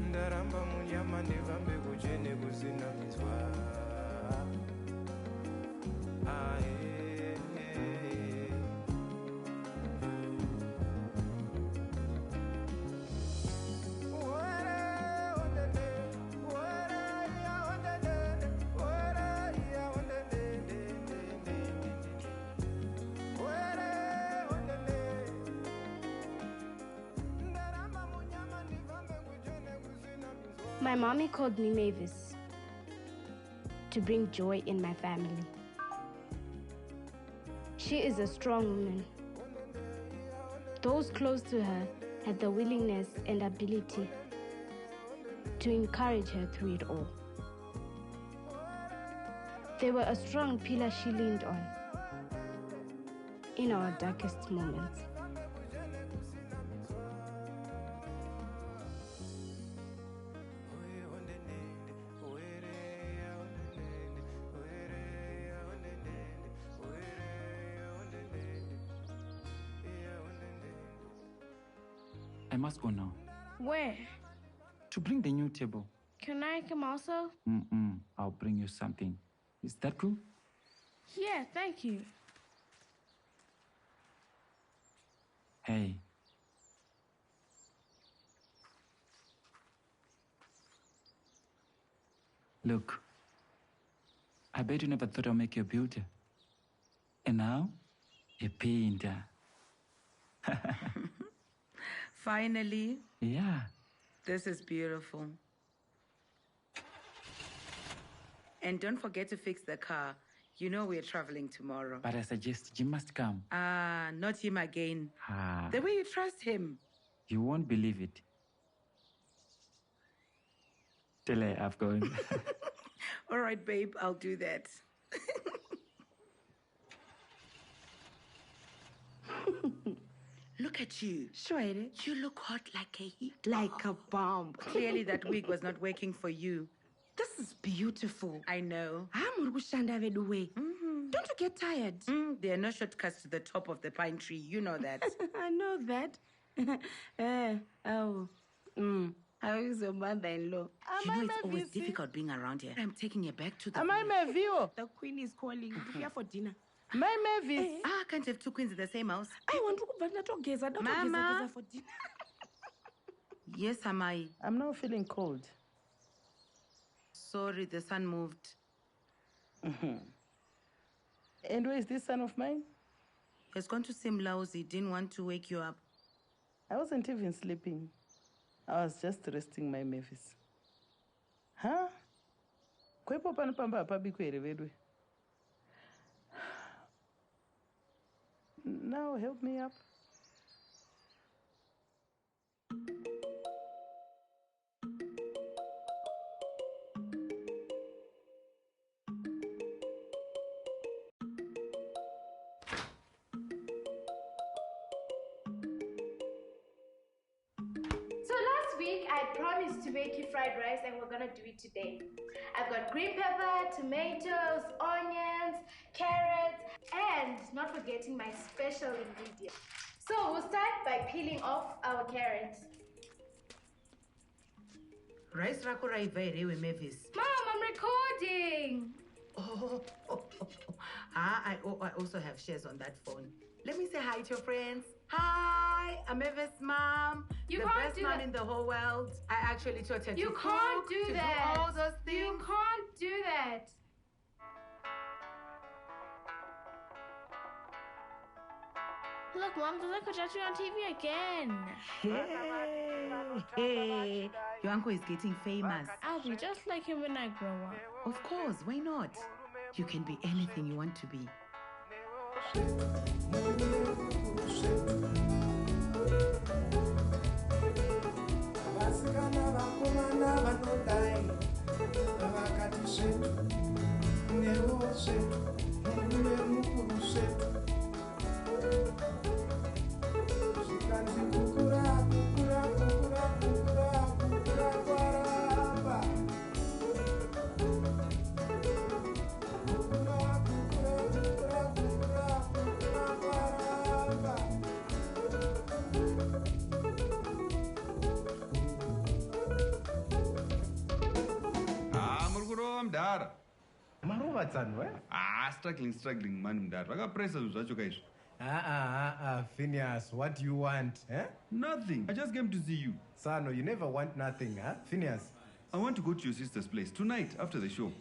Ndaramba munyama ndivambe kujene kuzina mitwa. My mommy called me Mavis to bring joy in my family. She is a strong woman. Those close to her had the willingness and ability to encourage her through it all. They were a strong pillar she leaned on in our darkest moments. I must go now. Where? To bring the new table. Can I come also? I'll bring you something. Is that cool? Yeah, thank you. Hey. Look. I bet you never thought I'd make you a builder. And now, a painter. Finally. Yeah. This is beautiful. And don't forget to fix the car. You know we're traveling tomorrow. But I suggest Jim must come. Not him again. The way you trust him. You won't believe it. Tell her I've gone. All right, babe, I'll do that. Look at you. Sure. You look hot like a heat. Like a bomb. Clearly that wig was not working for you. This is beautiful. I know. Don't you get tired? There are no shortcuts to the top of the pine tree. You know that. I know that. How is your mother-in-law? You know it's always difficult being around here. I'm taking you back to the The queen is calling. We're here for dinner. I can't have two queens in the same house. I want to go to Mama. for dinner. Yes, Amai. I'm now feeling cold. Sorry, the sun moved. And where is this son of mine? He has gone to seem lousy. Didn't want to wake you up. I wasn't even sleeping. I was just resting my Mavis. Huh? Kwepo panopamba apabikwe here vedwe. Now help me up. I promised to make you fried rice and we're gonna do it today. I've got green pepper, tomatoes, onions, carrots, and not forgetting my special ingredient. So we'll start by peeling off our carrots. Rice rako raiva Mavis. Mom, I'm recording. I also have shares on that phone. Let me say hi to your friends. Hi, I'm Mavis' mom. You the can't best do mom that. in the whole world. I actually taught her to You cook, can't do to that. do all those things. You can't do that. Look, Mom, there's like a tattoo on TV again. Hey, your uncle is getting famous. I'll be just like him when I grow up. Of course, why not? You can be anything you want to be. Kukura Matsano, eh? Struggling, man. That. I got pressure. Phineas, what do you want, eh? Nothing. I just came to see you. Sano, you never want nothing, huh? Phineas. I want to go to your sister's place tonight after the show.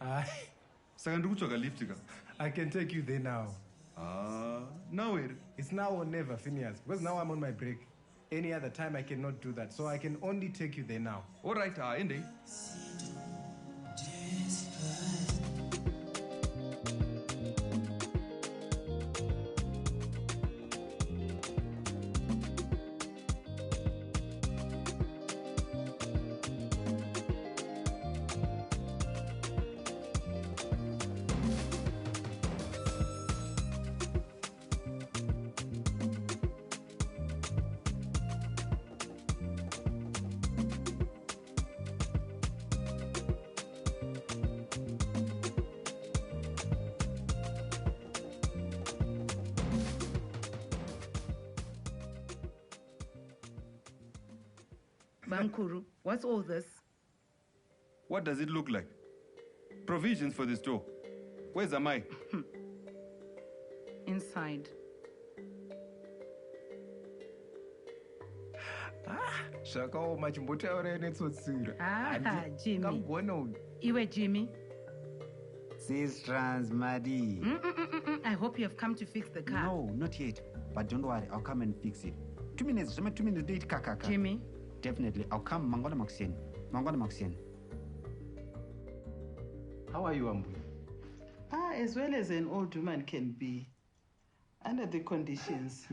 I can take you there now. Now where? It's now or never, Phineas, because now I'm on my break. Any other time I cannot do that, so I can only take you there now. All right, Andy. Bankuru, what's all this? What does it look like? Provisions for the store. Where's Amai? Inside. Zvakaoma chimbotaura netsotsura. Jimmy. Kamgono. Iwe, Jimmy. Sis trans, Maddie. I hope you have come to fix the car. No, not yet. But don't worry, I'll come and fix it. 2 minutes, 2 minutes, date kaka. Jimmy. Definitely, I'll come. Mangwana Maxien. How are you, Ambu? As well as an old woman can be, under the conditions.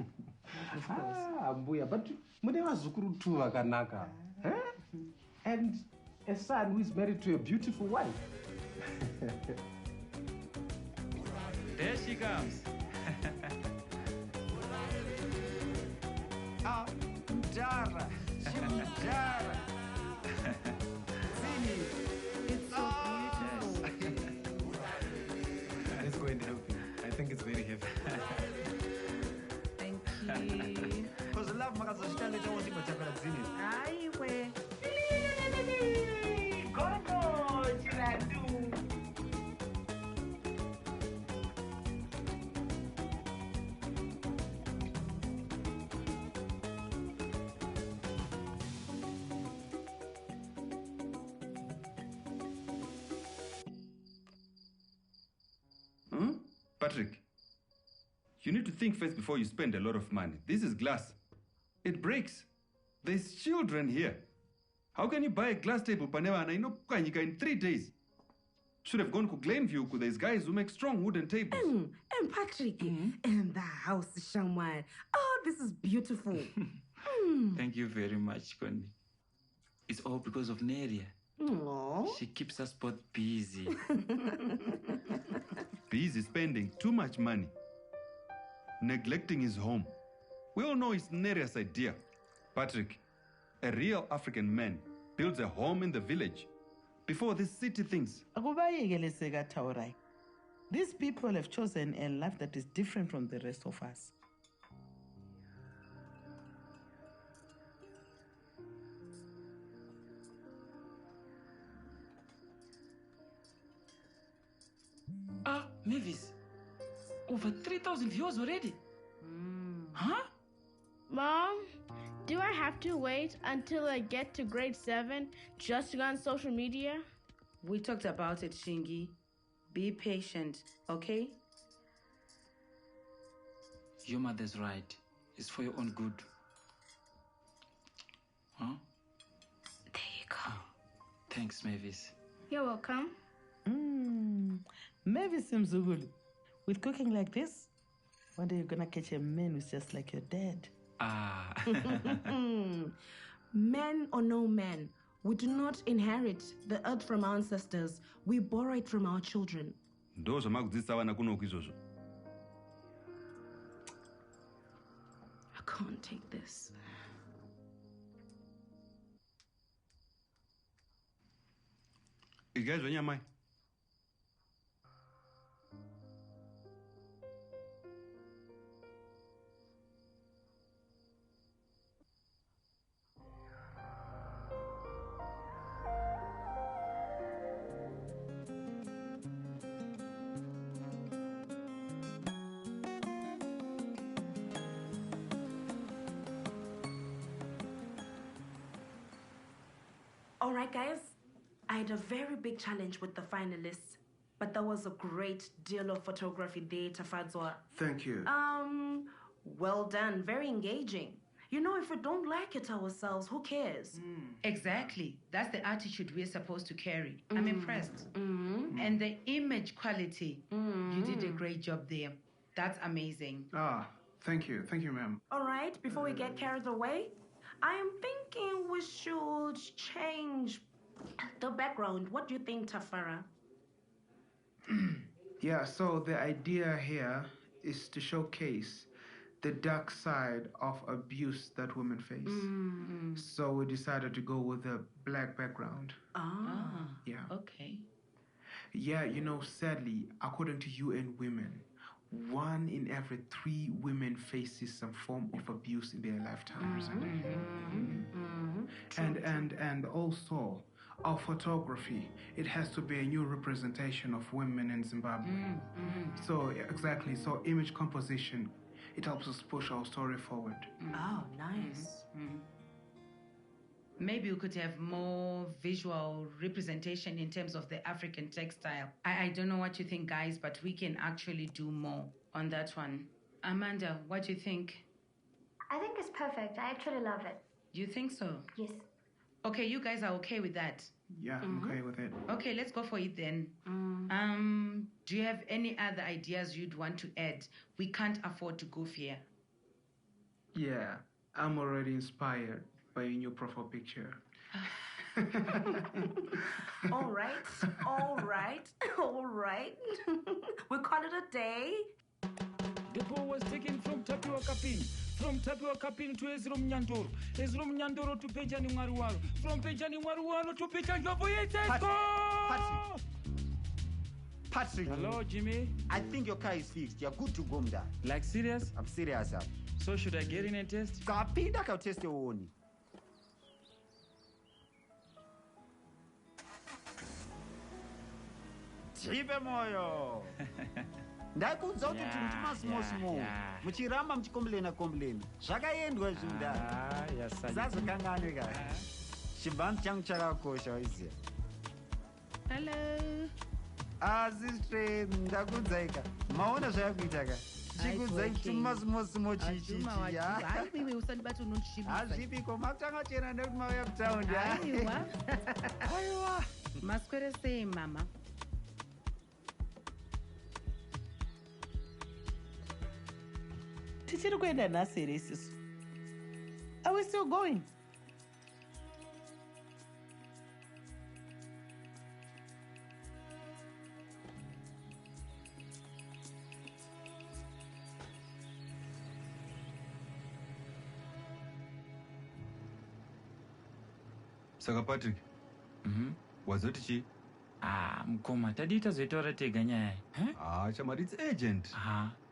Of course. Ambuya, but mune vazukuru tu vakanaka. And a son who is married to a beautiful wife. There she comes. Jara. Jara. Zini, it's so beautiful. Let's go and help you. I think it's very heavy. Thank you. Because love makazosvika leta woti machakara dzini. Aiwe. Gogo, Chiladu. Patrick, you need to think first before you spend a lot of money. This is glass. It breaks. There's children here. How can you buy a glass table paneva and in 3 days? Should have gone to Glenview because there's guys who make strong wooden tables. And Patrick, and the house, Shamwan. Oh, this is beautiful. Thank you very much, Connie. It's all because of Neria. Aww. She keeps us both busy. Busy spending too much money. Neglecting his home. We all know it's Neria's idea. Patrick, a real African man builds a home in the village before these city things. Akubayekeleseka Taurai. These people have chosen a life that is different from the rest of us. Mavis, over 3,000 views already. Huh? Mom, do I have to wait until I get to grade 7 just to go on social media? We talked about it, Shingi. Be patient, okay? Your mother's right. It's for your own good. Huh? There you go. Thanks, Mavis. You're welcome. Mavis Mzugulu, with cooking like this, one day you're gonna catch a man who's just like your dad. Man or no man, we do not inherit the earth from our ancestors. We borrow it from our children. Those are I can't take this. You guys, when you're All right, guys. I had a very big challenge with the finalists, but there was a great deal of photography there, Tafadzwa. Thank you. Well done. Very engaging. You know, if we don't like it ourselves, who cares? Exactly. That's the attitude we're supposed to carry. I'm impressed. And the image quality, you did a great job there. That's amazing. Thank you. Thank you, ma'am. All right, before we get carried away, I am thinking we should change the background. What do you think, Tafara? Yeah, so the idea here is to showcase the dark side of abuse that women face. So we decided to go with a black background. Yeah. Okay. Yeah, you know, sadly, according to UN Women, 1 in every 3 women faces some form of abuse in their lifetimes. And also, our photography, it has to be a new representation of women in Zimbabwe. So, exactly, so image composition, it helps us push our story forward. Oh, nice. Maybe we could have more visual representation in terms of the African textile. I don't know what you think, guys, but we can actually do more on that one. Amanda, what do you think? I think it's perfect. I actually love it. You think so? Yes. Okay, you guys are okay with that? Yeah, I'm okay with it. Okay, let's go for it then. Do you have any other ideas you'd want to add? We can't afford to goof here. Yeah, I'm already inspired by your new profile picture. All right. We call it a day. The ball was taken from Tapua Kapin. From Tapua Kapin to Ezrom Nyandoro. Ezrom Nyandoro to Pejani Maruano. From Pejani Maruano to Pejani Maruano. Patrick. Hello, Jimmy. I think your car is fixed. You're good to go, Mda. Like serious? I'm serious, sir. So should I get in and test? Kapinda ka test your own. Chive moyo. Ndaikuudza kuti kuti masimo muchiramba muchikomblena zvakaendwa zvinda zazokanganwe ka chibhanzi changu chakakosha waiziya. Hello. Sister, ndakudzaika maona zvayakuita ka chikudzai kuti masimo chichi hazvipiko makutanga chena nekuti mauya kutaundi. Aiwa. Maswere sei mama? Tichiri kuenda nhasi here isusu. Are we still going? Saka Patrick. Wazoti chi? Mukoma, tadi tazoitaura tega nyaya. Chamari, it's urgent.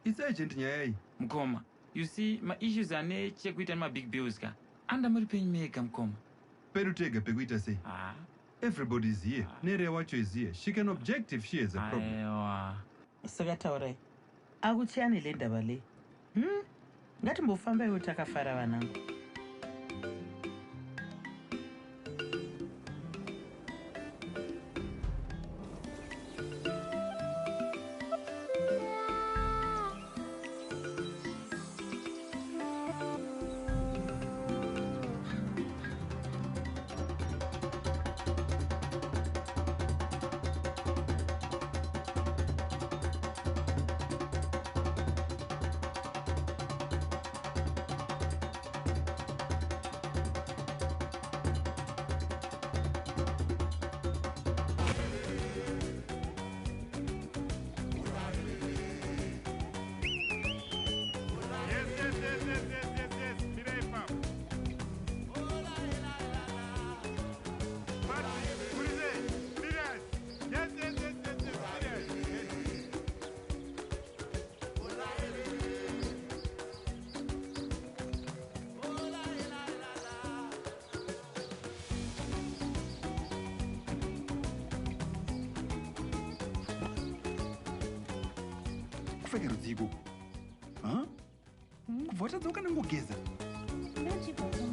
It's urgent nyaya. Mukoma, you see, my issues are ne chekuita ma big bills ka. Anda muri penyu mega mukoma. Peru tega pekuita sei. Everybody is here. Neria wacho is here. She can object if she has a problem. Saka taurai. Akuchiyani le ndaba le. Ngatimbofamba iwo takafara vanangu. Kupfeka rudziko. Kubva watadzoka nangogeza.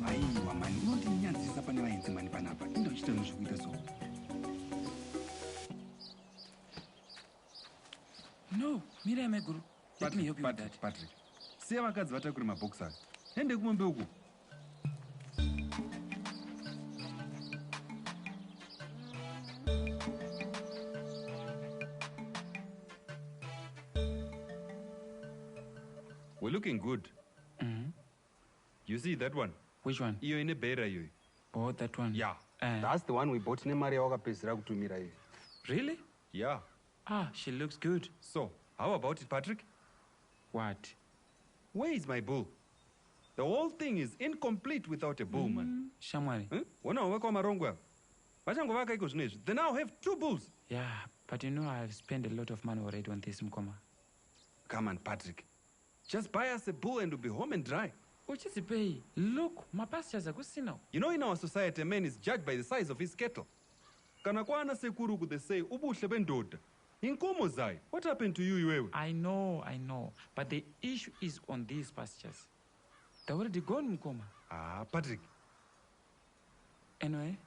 aiwa mani unondinyadzisa pane vaenzi mani panapa indochita nezvekuita so. No, Miriam Guru. Let me help you with that. Patrick, siya vakadzi vatakure mabhokisi aya. Ende kumombe uku. We're looking good. You see that one? Which one? Iyo ine bhera iyoyo. Oh, that one. Yeah. That's the one we bought nemari yawakapedzera kutumira iyo. Really? Yeah. Ah, she looks good. So, how about it, Patrick? What? Where is my bull? The whole thing is incomplete without a bull, man. Shamwari. Wona waweka marongwa. Vachangovaka iko zvinezvi. They now have 2 bulls. Yeah, but you know I've spent a lot of money already on this, Mkoma. Come on, Patrick. Just buy us a bull and we'll be home and dry. Uchizipei. Look, my pastures are kusina. You know, in our society, a man is judged by the size of his cattle. Kana kwana sekuru they say, ubuhle bendoda. Inkomo zai. What happened to you, iwewe? I know. But the issue is on these pastures. They're already gone, Mkoma. Ah, Patrick. Anyway,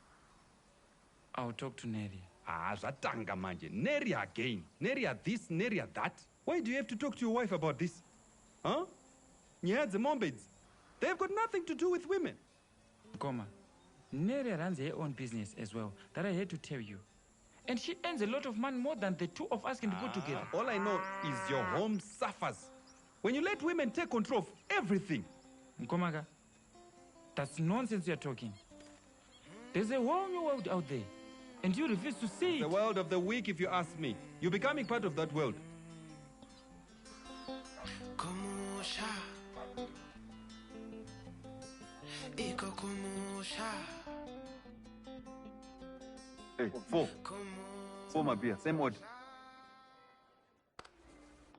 I'll talk to Neria. Ah, zvatanga manje. Neria again. Neria this, Neria that. Why do you have to talk to your wife about this? Huh? Nyaya dzemombedzi. They've got nothing to do with women. Mkoma, Neria runs her own business as well. That I had to tell you. And she earns a lot of money more than the two of us can put together. All I know is your home suffers. When you let women take control of everything. Mkomaga, that's nonsense you're talking. There's a whole new world out there. And you refuse to see it. The world of the weak, if you ask me. You're becoming part of that world. Hey, four my beer, same odd.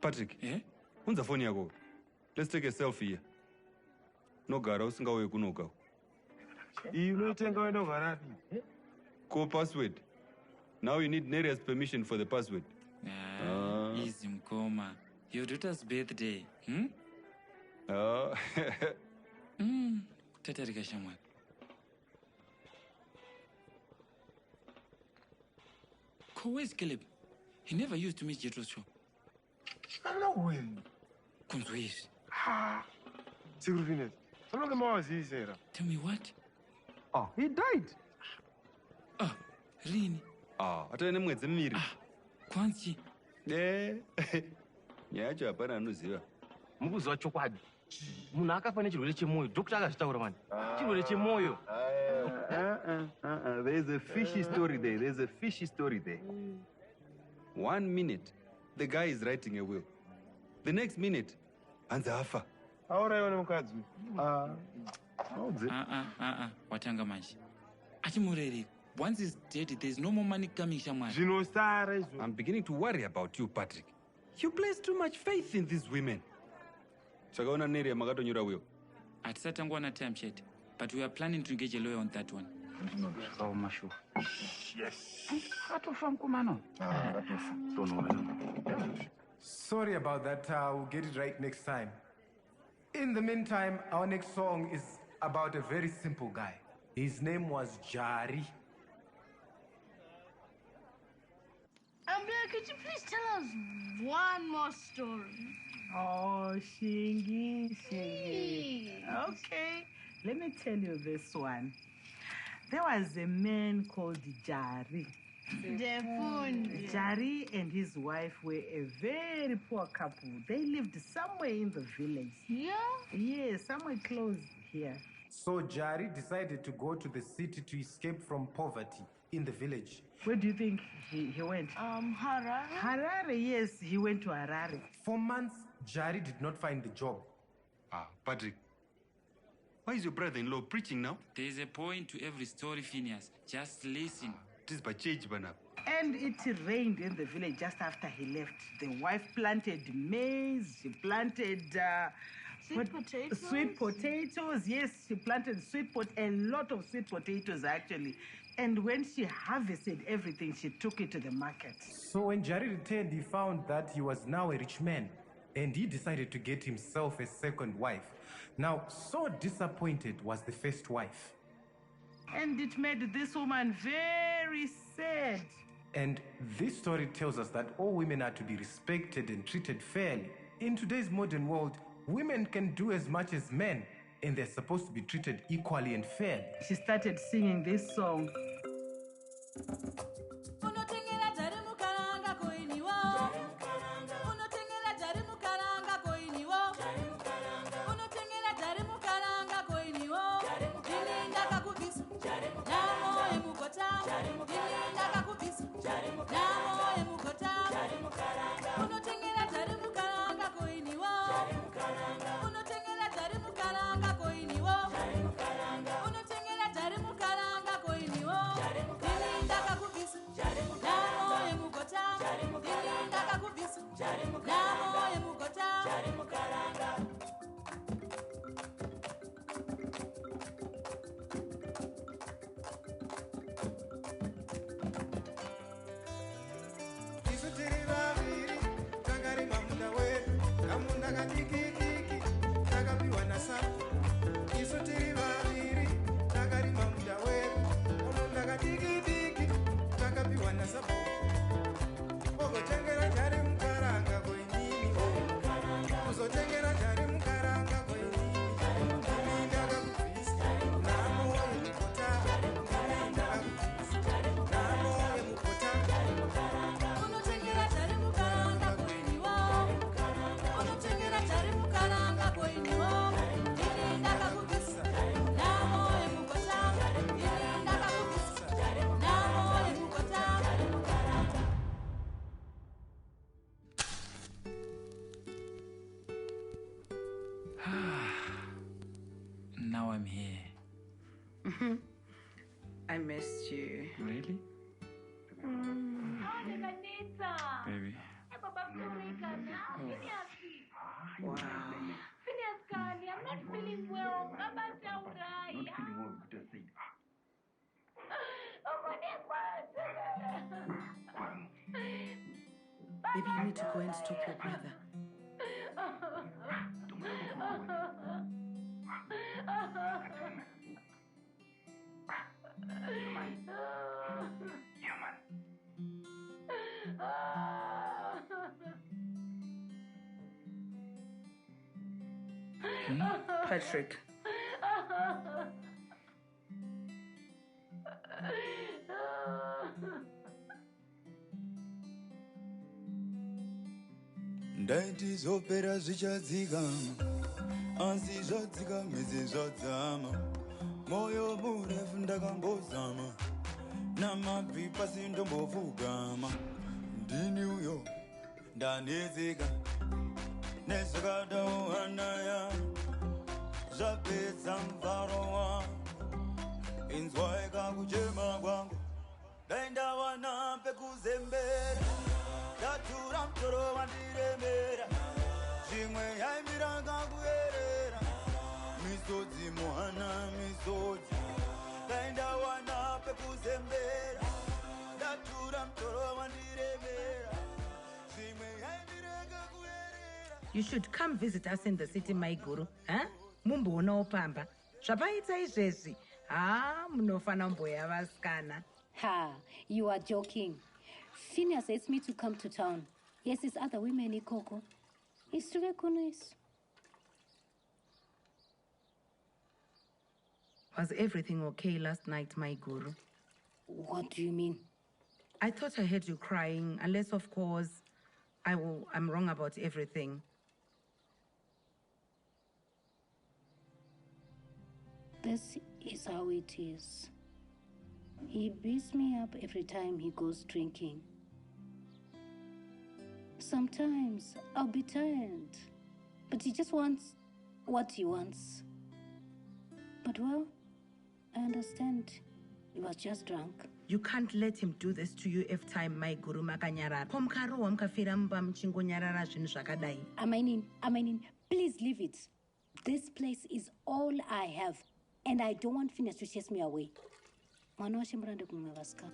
Patrick, eh? Unza phone yako. Let's take a selfie here. No gara usingauye kunoka. You know tenga wenda garati. Co password. Now you need Neria's permission for the password. Easy Mkoma. Your daughter's birthday. Tatarika Shamwari. Where's Caleb? He never used to meet Jetro's show. No way. Kunzwish. Sigurfinet. How long was he there? Tell me what? Oh, he died. Ah, really? Atane mwedzi miviri. Kwanzi. Nyaya yacho hapana anoziva. Mukuziva chokwadi. Munhu akafa nechirwere chemoyo. Dokta akazvitaura mani. Chirwere chemoyo. There's a fishy story there. There's a fishy story there. 1 minute, the guy is writing a will. The next minute, anzafa. Auraiona mukadzi. Watanga manje. Achimureri. Once he's dead, there's no more money coming, Shamwari. I'm beginning to worry about you, Patrick. You place too much faith in these women. Chakaona Neria makatonyora will. Hatisatangwa na time yet, but we are planning to engage a lawyer on that one. Yes. Sorry about that. We'll get it right next time. In the meantime, our next song is about a very simple guy. His name was Jari. Could you please tell us one more story? Oh, Shingy. Okay, let me tell you this one. There was a man called Jari. Jari and his wife were a very poor couple. They lived somewhere in the village. Yeah? Yeah, somewhere close here. So Jari decided to go to the city to escape from poverty in the village. Where do you think he went? Harare. Harare, yes, he went to Harare. For months, Jari did not find the job. Patrick, why is your brother-in-law preaching now? There's a point to every story, Phineas. Just listen. It is by change, Banab. And it rained in the village just after he left. The wife planted maize, she planted... Sweet potatoes, yes, she planted a lot of sweet potatoes actually. And when she harvested everything, she took it to the market. So when Jari returned, he found that he was now a rich man. and he decided to get himself a second wife. Now, so disappointed was the first wife. And it made this woman very sad. And this story tells us that all women are to be respected and treated fairly. In today's modern world, women can do as much as men, and they're supposed to be treated equally and fairly. She started singing this song. Now I'm here. I missed you. Really? Baby. Wow. Phineas, Gandhi, I'm not feeling well. Baba Saurai. Baby, you need to go and stop your brother. Patrick. Ndaiti zopera zvichadzikama asi zvadzika midzi zvadzama moyo murefu ndakambozama namabvi pasi ndombopfugama ndini uyo ndanetseka nezvakadaohanaya zvapedza mvaro wangu inzwaika kuchema kwangu ndaindawana pekuzembera ndatura mtoro wandiremera zvimwe yaimira kakuyerera misodzi muhana misodzi ndaindawana pekuzembera ndatura mtoro wandiremera zvimwe yaimira kakuyerera. You should come visit us in the city, my guru. Huh? Mumboona pamba. Zvapaita izvezvi. Munofana mboya vasikana. Ha, you are joking. Phineas asked me to come to town. Yes, it's other women, Ikoko. It's true, Kunis. Was everything okay last night, my guru? What do you mean? I thought I heard you crying, unless, of course, I'm wrong about everything. This is how it is. He beats me up every time he goes drinking. Sometimes I'll be tired, but he just wants what he wants. But well, I understand. He was just drunk. You can't let him do this to you every time, my guru makanyarara. Komkarowa mukafira mumba muchingonyarara zvinhu zvakadai. Amainin, please leave it. This place is all I have, and I don't want Phineas to chase me away. Mwana wa shimbrande kumwe vasikana.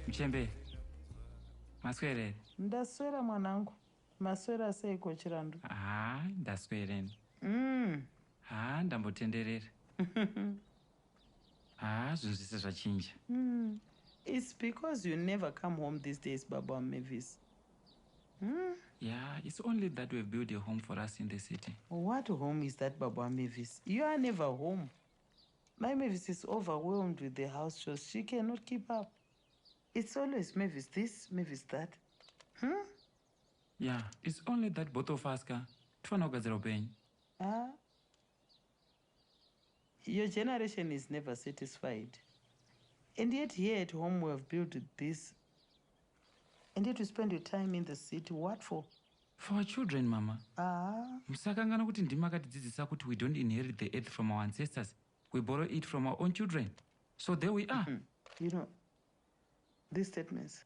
Mchembe. Maswere. Ndaswera mwanangu. Maswera seiko chirandu. Ndaswereni. Ndambotenderera. Zvinzvise zvachinja. It's because you never come home these days, Baba Mavis. Yeah, it's only that we've built a home for us in the city. What home is that, Baba Mavis? You are never home. My Mavis is overwhelmed with the house chores. She cannot keep up. It's always Mavis this, Mavis that. Yeah, it's only that both of us can. Your generation is never satisfied. And yet here at home we have built this. And yet you spend your time in the city. What for? For our children, Mama. Musakangana kuti ndima akatidzidzisa kuti we don't inherit the earth from our ancestors. We borrow it from our own children. So there we are. You know, these statements,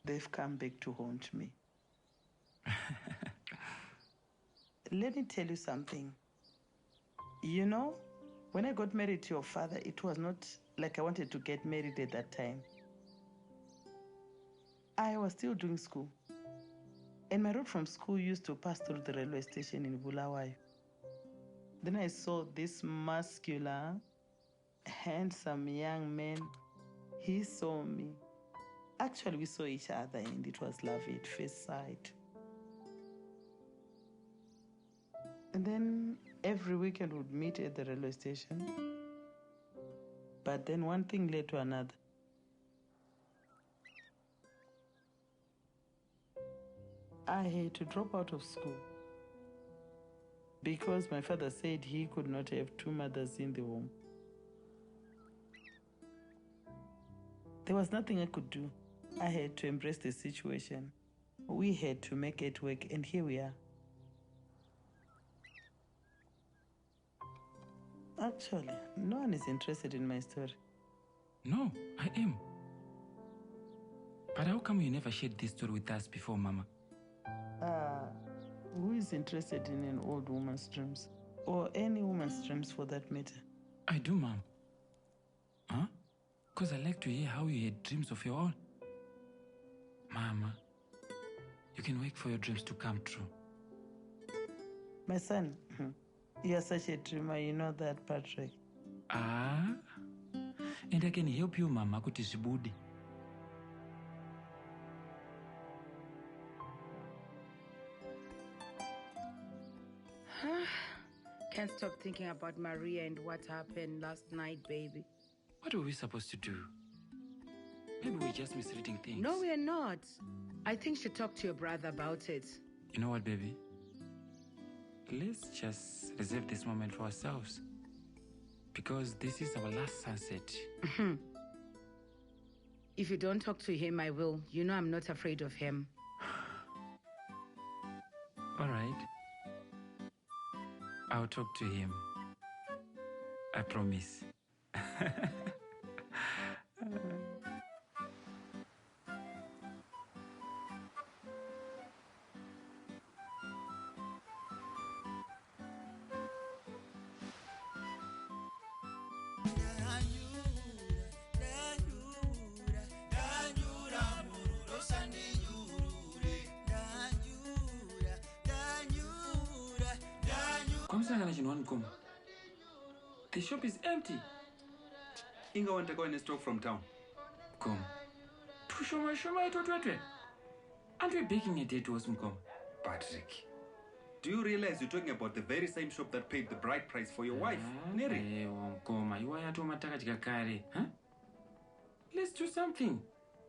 they've come back to haunt me. Let me tell you something. You know, when I got married to your father, it was not like I wanted to get married at that time. I was still doing school. And my road from school used to pass through the railway station in Bulawayo. Then I saw this muscular, handsome young man. He saw me. Actually, we saw each other and it was love at first sight. And then every weekend we'd meet at the railway station. But then one thing led to another. I had to drop out of school because my father said he could not have two mothers in the home. There was nothing I could do. I had to embrace the situation. We had to make it work, and here we are. Actually, no one is interested in my story. No, I am. But how come you never shared this story with us before, Mama? Who is interested in an old woman's dreams? Or any woman's dreams for that matter? I do, Mom. Because I like to hear how you had dreams of your own. Mama, you can wait for your dreams to come true. My son, you are such a dreamer, you know that, Patrick. And I can help you, Mama, kuti zvibudi. Can't stop thinking about Maria and what happened last night, baby. What were we supposed to do? Maybe we're just misreading things. No, we're not. I think she talked to your brother about it. You know what, baby? Let's just reserve this moment for ourselves. Because this is our last sunset. If you don't talk to him, I will. You know I'm not afraid of him. All right. I'll talk to him. I promise. The shop is empty. Inga want to go in stock from town. Come. Aren't we baking a day to us, Mkom? Patrick, do you realize you're talking about the very same shop that paid the bride price for your wife, Neria? Huh? Let's do something.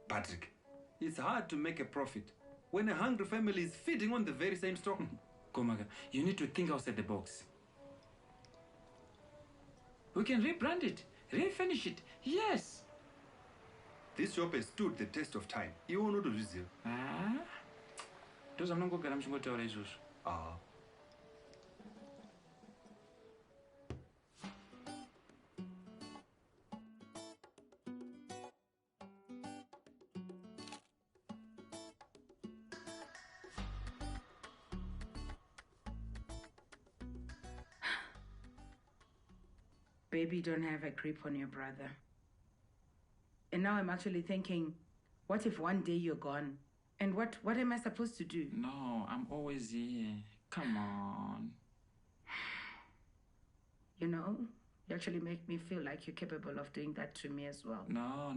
Patrick, it's hard to make a profit when a hungry family is feeding on the very same stock. Komaga, you need to think outside the box. We can rebrand it, refinish it. Yes. This shop has stood the test of time. You won't know to visit. Those are not going to go. Baby, don't have a grip on your brother. And now I'm actually thinking, what if one day you're gone? And what am I supposed to do? No, I'm always here. Come on. You know, you actually make me feel like you're capable of doing that to me as well. No.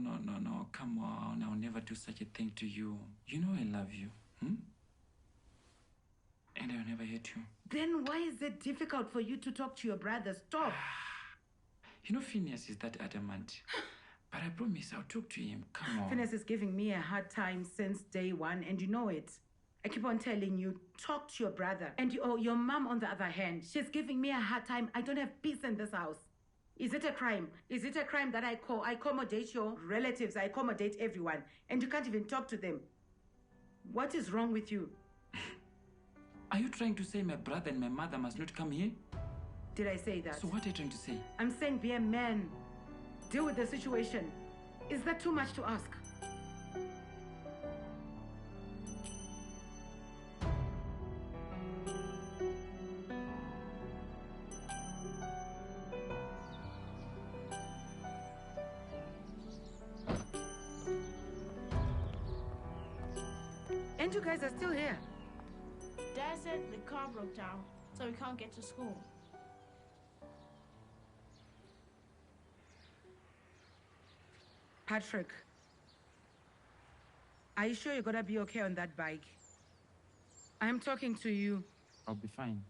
Come on. I'll never do such a thing to you. You know I love you. And I'll never hate you. Then why is it difficult for you to talk to your brother? Stop. You know, Phineas is that adamant. But I promise I'll talk to him. Come on. Phineas is giving me a hard time since day one, and you know it. I keep on telling you, talk to your brother. And your mom, on the other hand, she's giving me a hard time. I don't have peace in this house. Is it a crime? Is it a crime that I accommodate your relatives, I accommodate everyone, and you can't even talk to them? What is wrong with you? Are you trying to say my brother and my mother must not come here? Did I say that? So what are you trying to say? I'm saying be a man. Deal with the situation. Is that too much to ask? And you guys are still here. Dad said the car broke down, so we can't get to school. Patrick, are you sure you're gonna be okay on that bike? I'm talking to you. I'll be fine.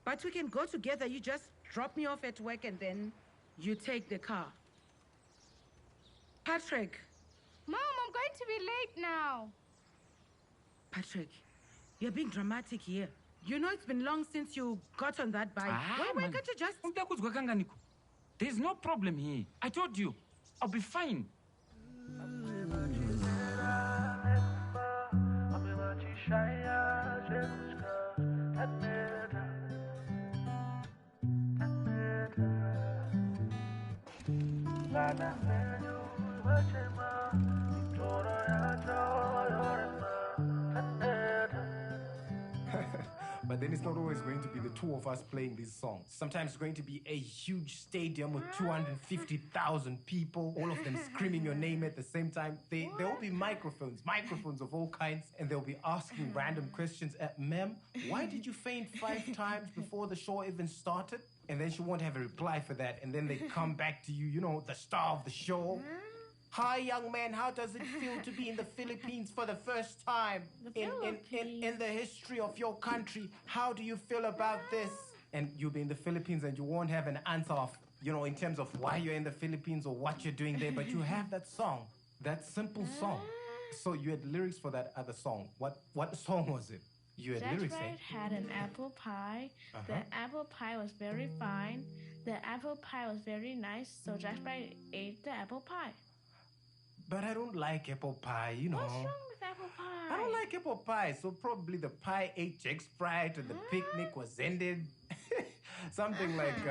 But we can go together. You just drop me off at work and then you take the car. Patrick. Mom, I'm going to be late now. Patrick, you're being dramatic here. You know it's been long since you got on that bike. Why can't you just... There's no problem here. I told you. I'll be fine. But then it's not always going to be the two of us playing these songs. Sometimes it's going to be a huge stadium with 250,000 people, all of them screaming your name at the same time. There will be microphones of all kinds, and they'll be asking random questions. Ma'am, why did you faint 5 times before the show even started? And then she won't have a reply for that, and then they come back to you, you know, the star of the show. Hi, young man, how does it feel to be in the Philippines for the first time in the history of your country? How do you feel about this? And you'll be in the Philippines and you won't have an answer of, you know, in terms of why you're in the Philippines or what you're doing there, but you have that song, that simple song. So you had lyrics for that other song. What song was it? You had lyrics, eh? had an apple pie. The apple pie was very fine. The apple pie was very nice, so Jack Sprite ate the apple pie. But I don't like apple pie, you know. What's wrong with apple pie? I don't like apple pie, so probably the pie ate Jack Sprite and the picnic was ended. Something like,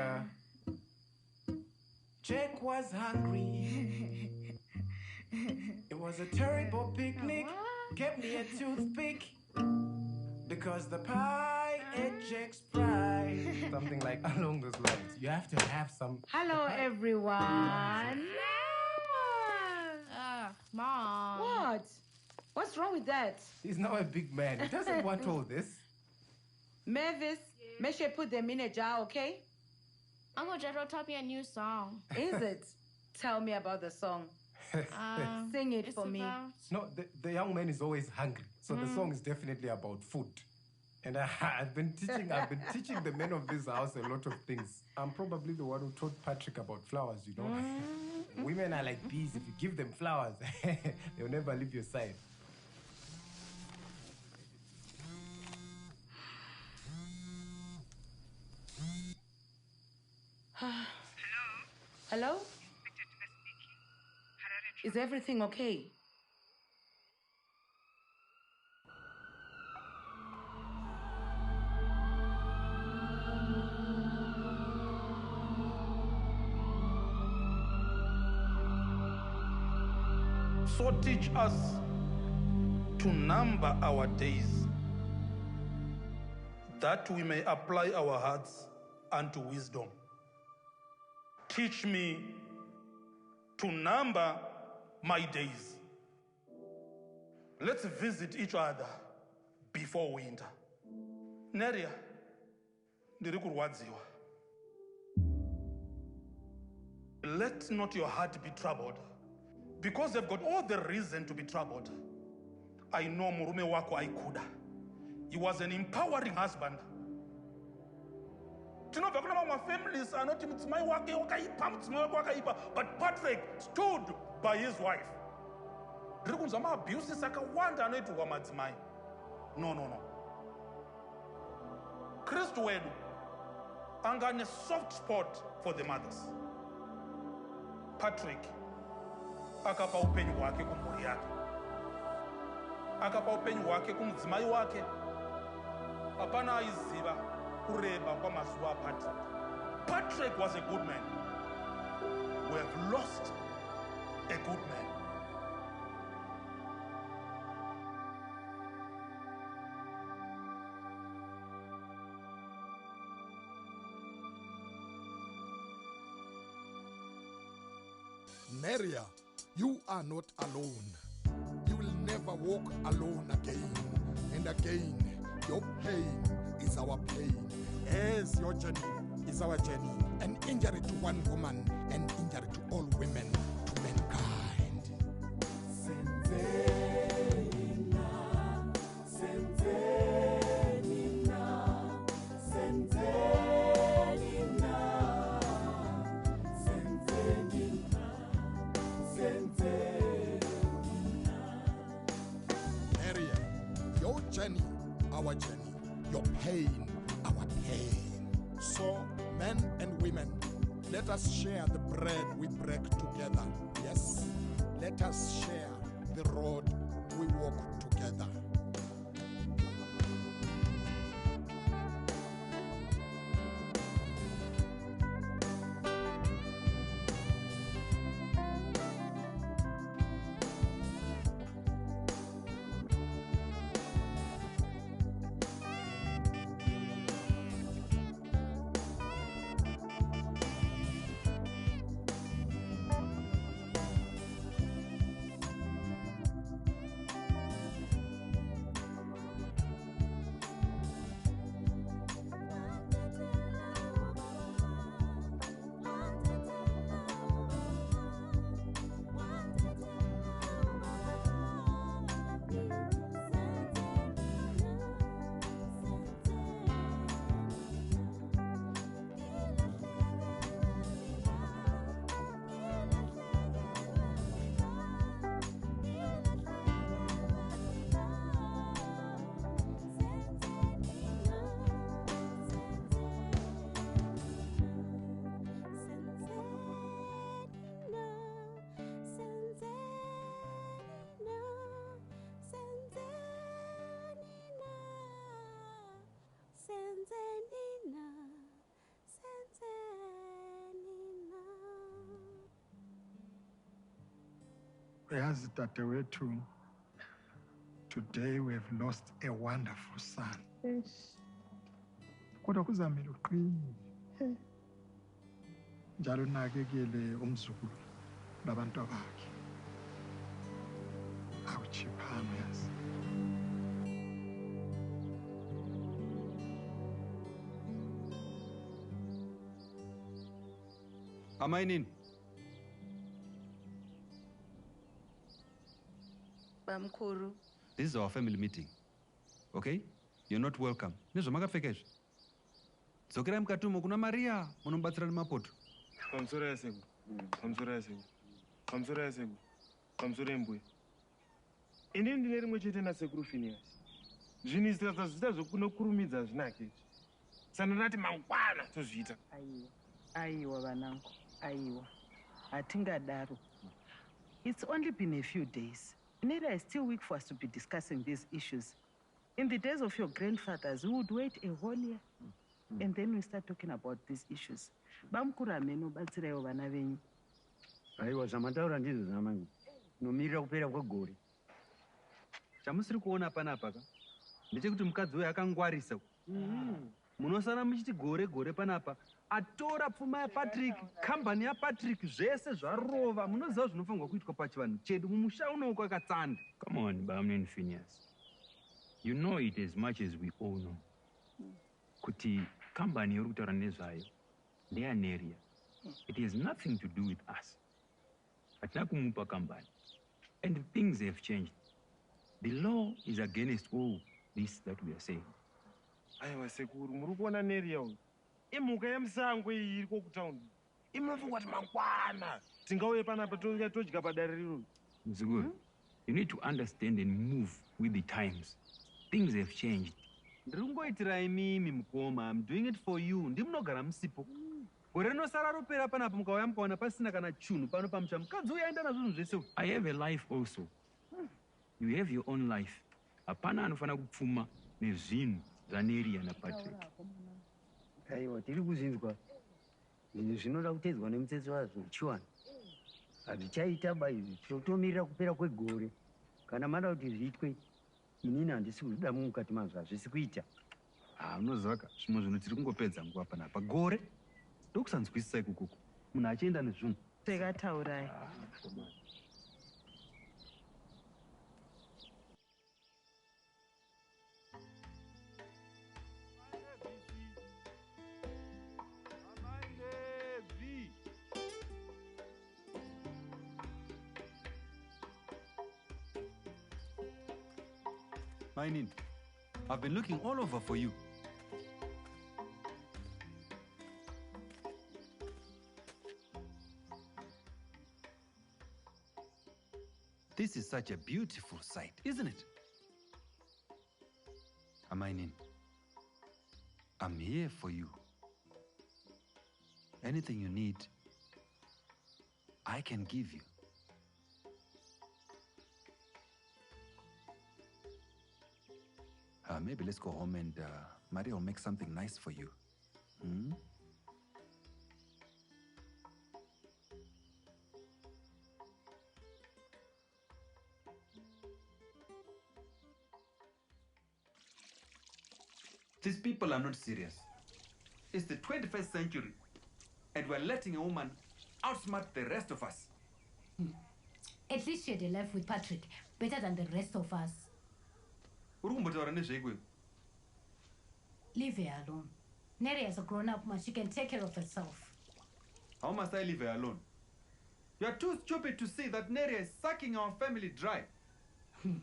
Jack was hungry. It was a terrible picnic. Kept me a toothpick. Because the pie ate Jack Sprite. Something like along those lines. You have to have some... Hello, everyone. Mom. What? What's wrong with that? He's now a big man. He doesn't want all this. Mavis, make sure you put them in a jar, okay? Uncle Jethro taught me a new song. Is it? Tell me about the song. Sing it for me. No, the young man is always hungry. So the song is definitely about food. And I've been teaching the men of this house a lot of things. I'm probably the one who taught Patrick about flowers, you know. Women are like bees. If you give them flowers, they'll never leave your side. Hello? Is everything okay? So teach us to number our days, that we may apply our hearts unto wisdom. Teach me to number my days. Let's visit each other before winter. Neria, ndiri kurwadziwa. Let not your heart be troubled, because they've got all the reason to be troubled. I know murume wako aikuda. He was an empowering husband. Tinobva kuna mamwe families anoti mudzimai wake wakaipa, mudzimai wake wakaipa, but Patrick stood by his wife. Ndiri kunzwa maabuses akawanda anoitirwa madzimai. No. Kristu wedu anga ane soft spot for the mothers. Patrick akapa upenyu hwake kumhuri yake, akapa upenyu hwake kumudzimai wake. Hapana aiziva kureba kwamazuva aPatrick. Patrick was a good man. We have lost a good man. Neria, you are not alone. You will never walk alone again. And again, your pain is our pain. As your journey is our journey. An injury to one woman, an injury to all women, to mankind. Your journey, our journey. Your pain, our pain. So, men and women, let us share the bread we break together. Yes, let us share the road we walk together. Yazi dadewethu, today we have lost a wonderful son. Kodwa kuzamele uqine. Njalo nakekele umzukulu labantu bakhe. Awuchiphana yazi. Am I in? Bamkhulu. This is our family meeting. Okay? You're not welcome. Nezvo makapfeka izvi. Dzokerai mukatumo kuna Maria, munobatsirana mapoto. Pamusoro yasegu. Pamusoro yasegu. Pamusoro yasegu. Pamusoro yembuya. Ini ndine rimwe chete nasekuru Phineas. Zvinhu zita zvokunokurumidza zvinake. Sana ndati mangwana tozviita. Aiwa vanangu. Aiwa. Hatingadaro. It's only been a few days. Neria is still weak for us to be discussing these issues. In the days of your grandfathers, we would wait a whole year. And then we start talking about these issues. Bamkhulu ameno batsirewo vana venyu. Aiwa zvamataura ndizvo zvamangu. Nomirira kupera kwegore. Chamusiri kuona panapa ka? Ndechekuti mukadzi uyu akangwarisa. Munosara muchiti gore panapa. atora pfuma yapatrick kambani yapatrick zvese zvarova munoziva zvinofanirwa kuitwa pachivanhu chedu mumusha uno kwakatsanda. Come on, Bamni and Phineas. You know it as much as we all know. Kuti kambani yori kutaura nezvayo ndeyaNeria. It has nothing to do with us. Hatina kumupa kambani. And things have changed. The law is against all this that we are saying. Aiwa sekuru, muri kuona Neria uyu imhuka yemusango iyi iri kokutaundi. Imunofunga kuti mangwana tingauye panapa todya padare riro. Mzukuru, you need to understand and move with the times. Things have changed. Ndiri kungoitirai mimi mukoma. I'm doing it for you. Ndimunogara musipo. Gore rinosara ropera panapa mukauya mukaona pasina kana chunhu pano pamusha. Mukadzi uyaenda nazvo zvese. I have a life also. You have your own life. Hapana anofana kupfuma nezvinhu zvaNeria naPatrick. Aiwa, tiri kuzinzwa. Izvi zvinoda kutedzwa nemutsetse wazvo chiwana. Hazvichaita izvi. Tinotomirira kupera kwegore. Kana mada kuti zviitwe, inini handisi kuda mukati mazvo hazvisi kuita. Unoziva ka zvimwe zvinhu tiri kungopedza nguva panapa. Gore ndokusanzwisisa ikuku. Munhu achienda nezvunhu. Sekataurai. Mainin, I've been looking all over for you. This is such a beautiful sight, isn't it? Amainin, I'm here for you. Anything you need, I can give you. Maybe let's go home and Maria will make something nice for you. Hmm? These people are not serious. It's the 21st century, and we're letting a woman outsmart the rest of us. At least she had a life with Patrick, better than the rest of us. Leave her alone. Neria is a grown-up man. She can take care of herself. How must I leave her alone? You are too stupid to see that Neria is sucking our family dry. You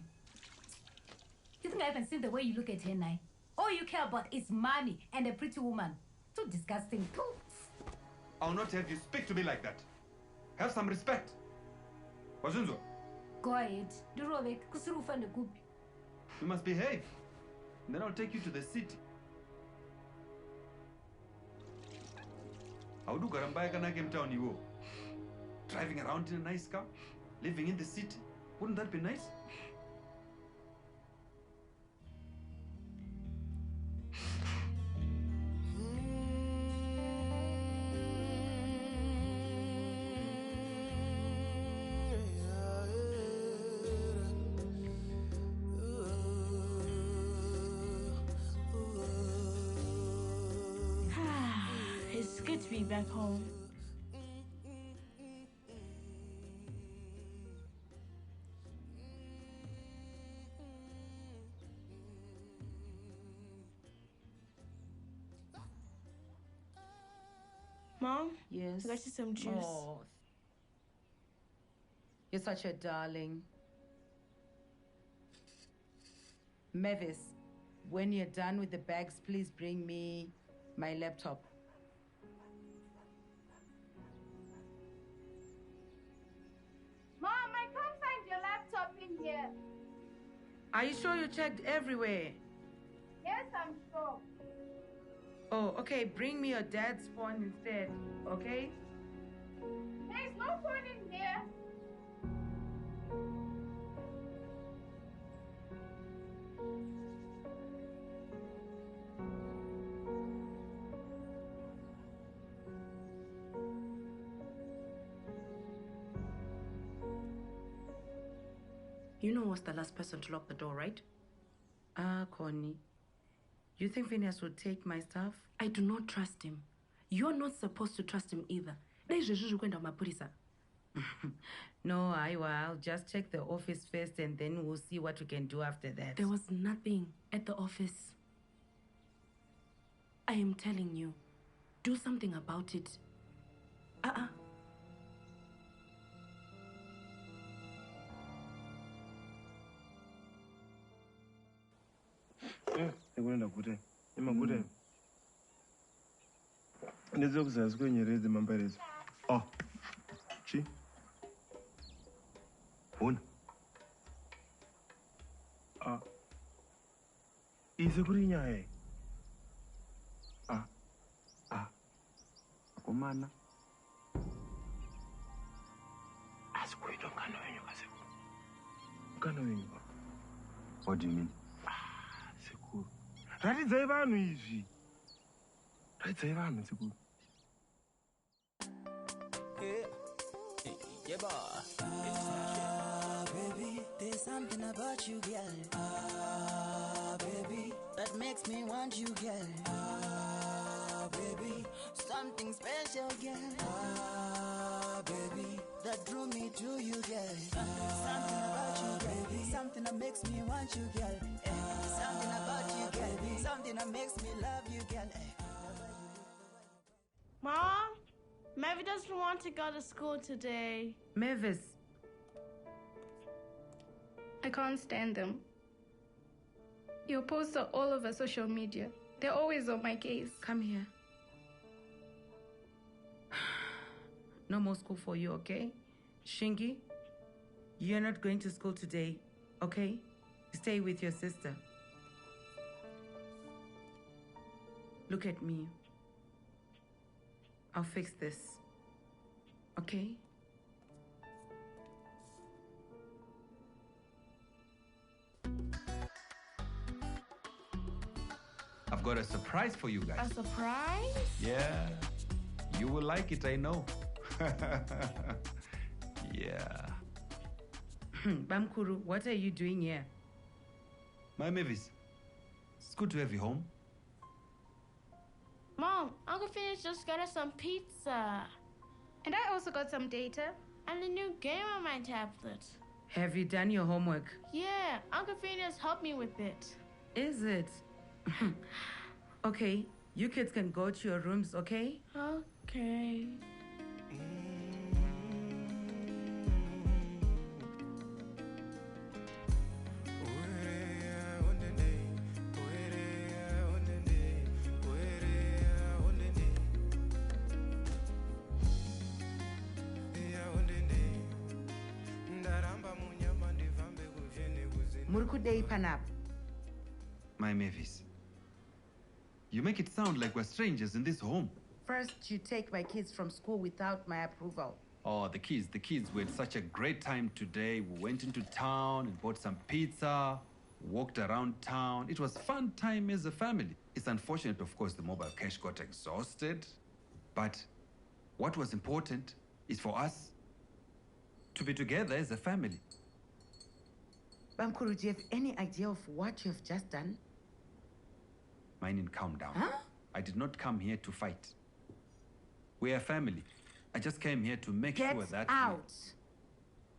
think I haven't seen the way you look at her now? All you care about is money and a pretty woman. Too disgusting. I'll not have you speak to me like that. Have some respect. Wazunzo, Go ahead. you must behave. Then I'll take you to the city. How do Garambaya Kanake town you go? Driving around in a nice car? Living in the city? Wouldn't that be nice? It's good to be back home. Mom? Yes? I got you some juice. Oh, you're such a darling. Mavis, when you're done with the bags, please bring me my laptop. Mom, I can't find your laptop in here. Are you sure you checked everywhere? Yes, I'm sure. Oh, okay. Bring me your dad's phone instead, okay? There's no phone in here. You know who was the last person to lock the door, right? Ah, Connie. You think Phineas would take my stuff? I do not trust him. You're not supposed to trust him either. No, I'll just check the office first and then we'll see what we can do after that. There was nothing at the office. I am telling you, do something about it. Ekuenda kuti emakuti ndizokuzasi kwenyeredzi mambaredzo. Oh, chi ona ise kuri nyaya akomana asi kuita mukana wenyu kasi mukana wenyu. What do you mean? Sekuru, ratidzai vanhu izvi, ratidzai vanhu sekuru. Yeah, baby, there's something about you, girl. Baby, that makes me want you, girl. Baby, something special, girl. Baby, that drew me to you, girl. Something about you, baby. Something that makes me want you, girl. Something about you, girl. Something that makes me love you, girl. Mom, Mavi doesn't want to go to school today. Mavis. I can't stand them. Your posts are all over social media. They're always on my case. Come here. No more school for you, okay? Shingi, you're not going to school today, okay? Stay with your sister. Look at me. I'll fix this, okay? I've got a surprise for you guys. A surprise? Yeah, you will like it, I know. Yeah. Bamkuru, what are you doing here? My Mavis, it's good to have you home. Mom, Uncle Phineas just got us some pizza. And I also got some data. And a new game on my tablet. Have you done your homework? Yeah, Uncle Phineas helped me with it. Is it? Okay, you kids can go to your rooms, okay? Okay. Murukudei Panap. My Mavis, you make it sound like we're strangers in this home. First, you take my kids from school without my approval. Oh, the kids. We had such a great time today. We went into town and bought some pizza, walked around town. It was fun time as a family. It's unfortunate, of course, the mobile cash got exhausted. But what was important is for us to be together as a family. Bamkuru, do you have any idea of what you've just done? Mine, calm down. Huh? I did not come here to fight. We're a family. I just came here to make Get sure that... out.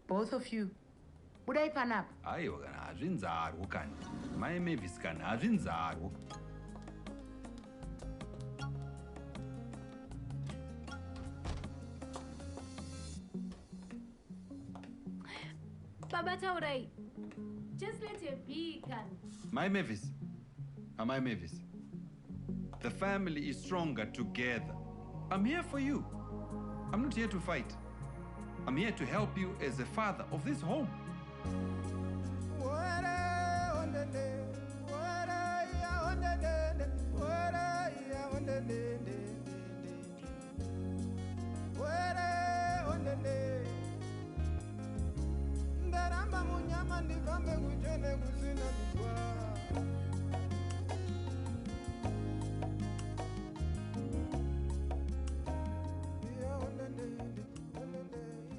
Both of you. Budai Panap. Ayo, kana hazvinzarwo kani. My Mavis kana hazvinzarwo. Baba Taurai, just let her be, Kan. My Mavis. My Mavis. The family is stronger together. I'm here for you. I'm not here to fight. I'm here to help you as a father of this home.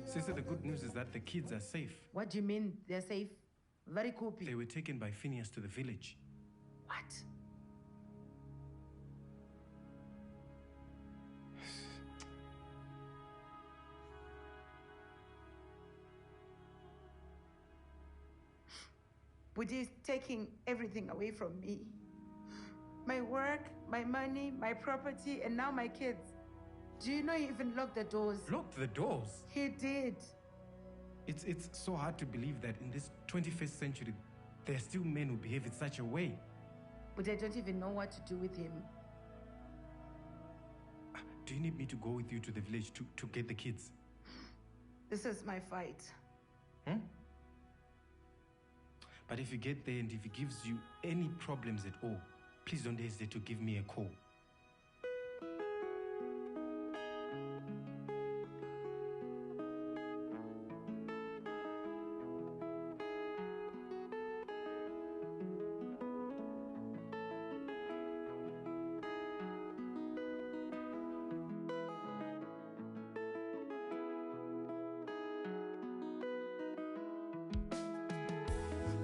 Sister, the good news is that the kids are safe. What do you mean they're safe? Very coopy. They were taken by Phineas to the village. What? But he's taking everything away from me. My work, my money, my property, and now my kids. Do you know he even locked the doors? Locked the doors? He did. It's so hard to believe that in this 21st century, there are still men who behave in such a way. But I don't even know what to do with him. Do you need me to go with you to the village to get the kids? This is my fight. But if you get there and if he gives you any problems at all, please don't hesitate to give me a call.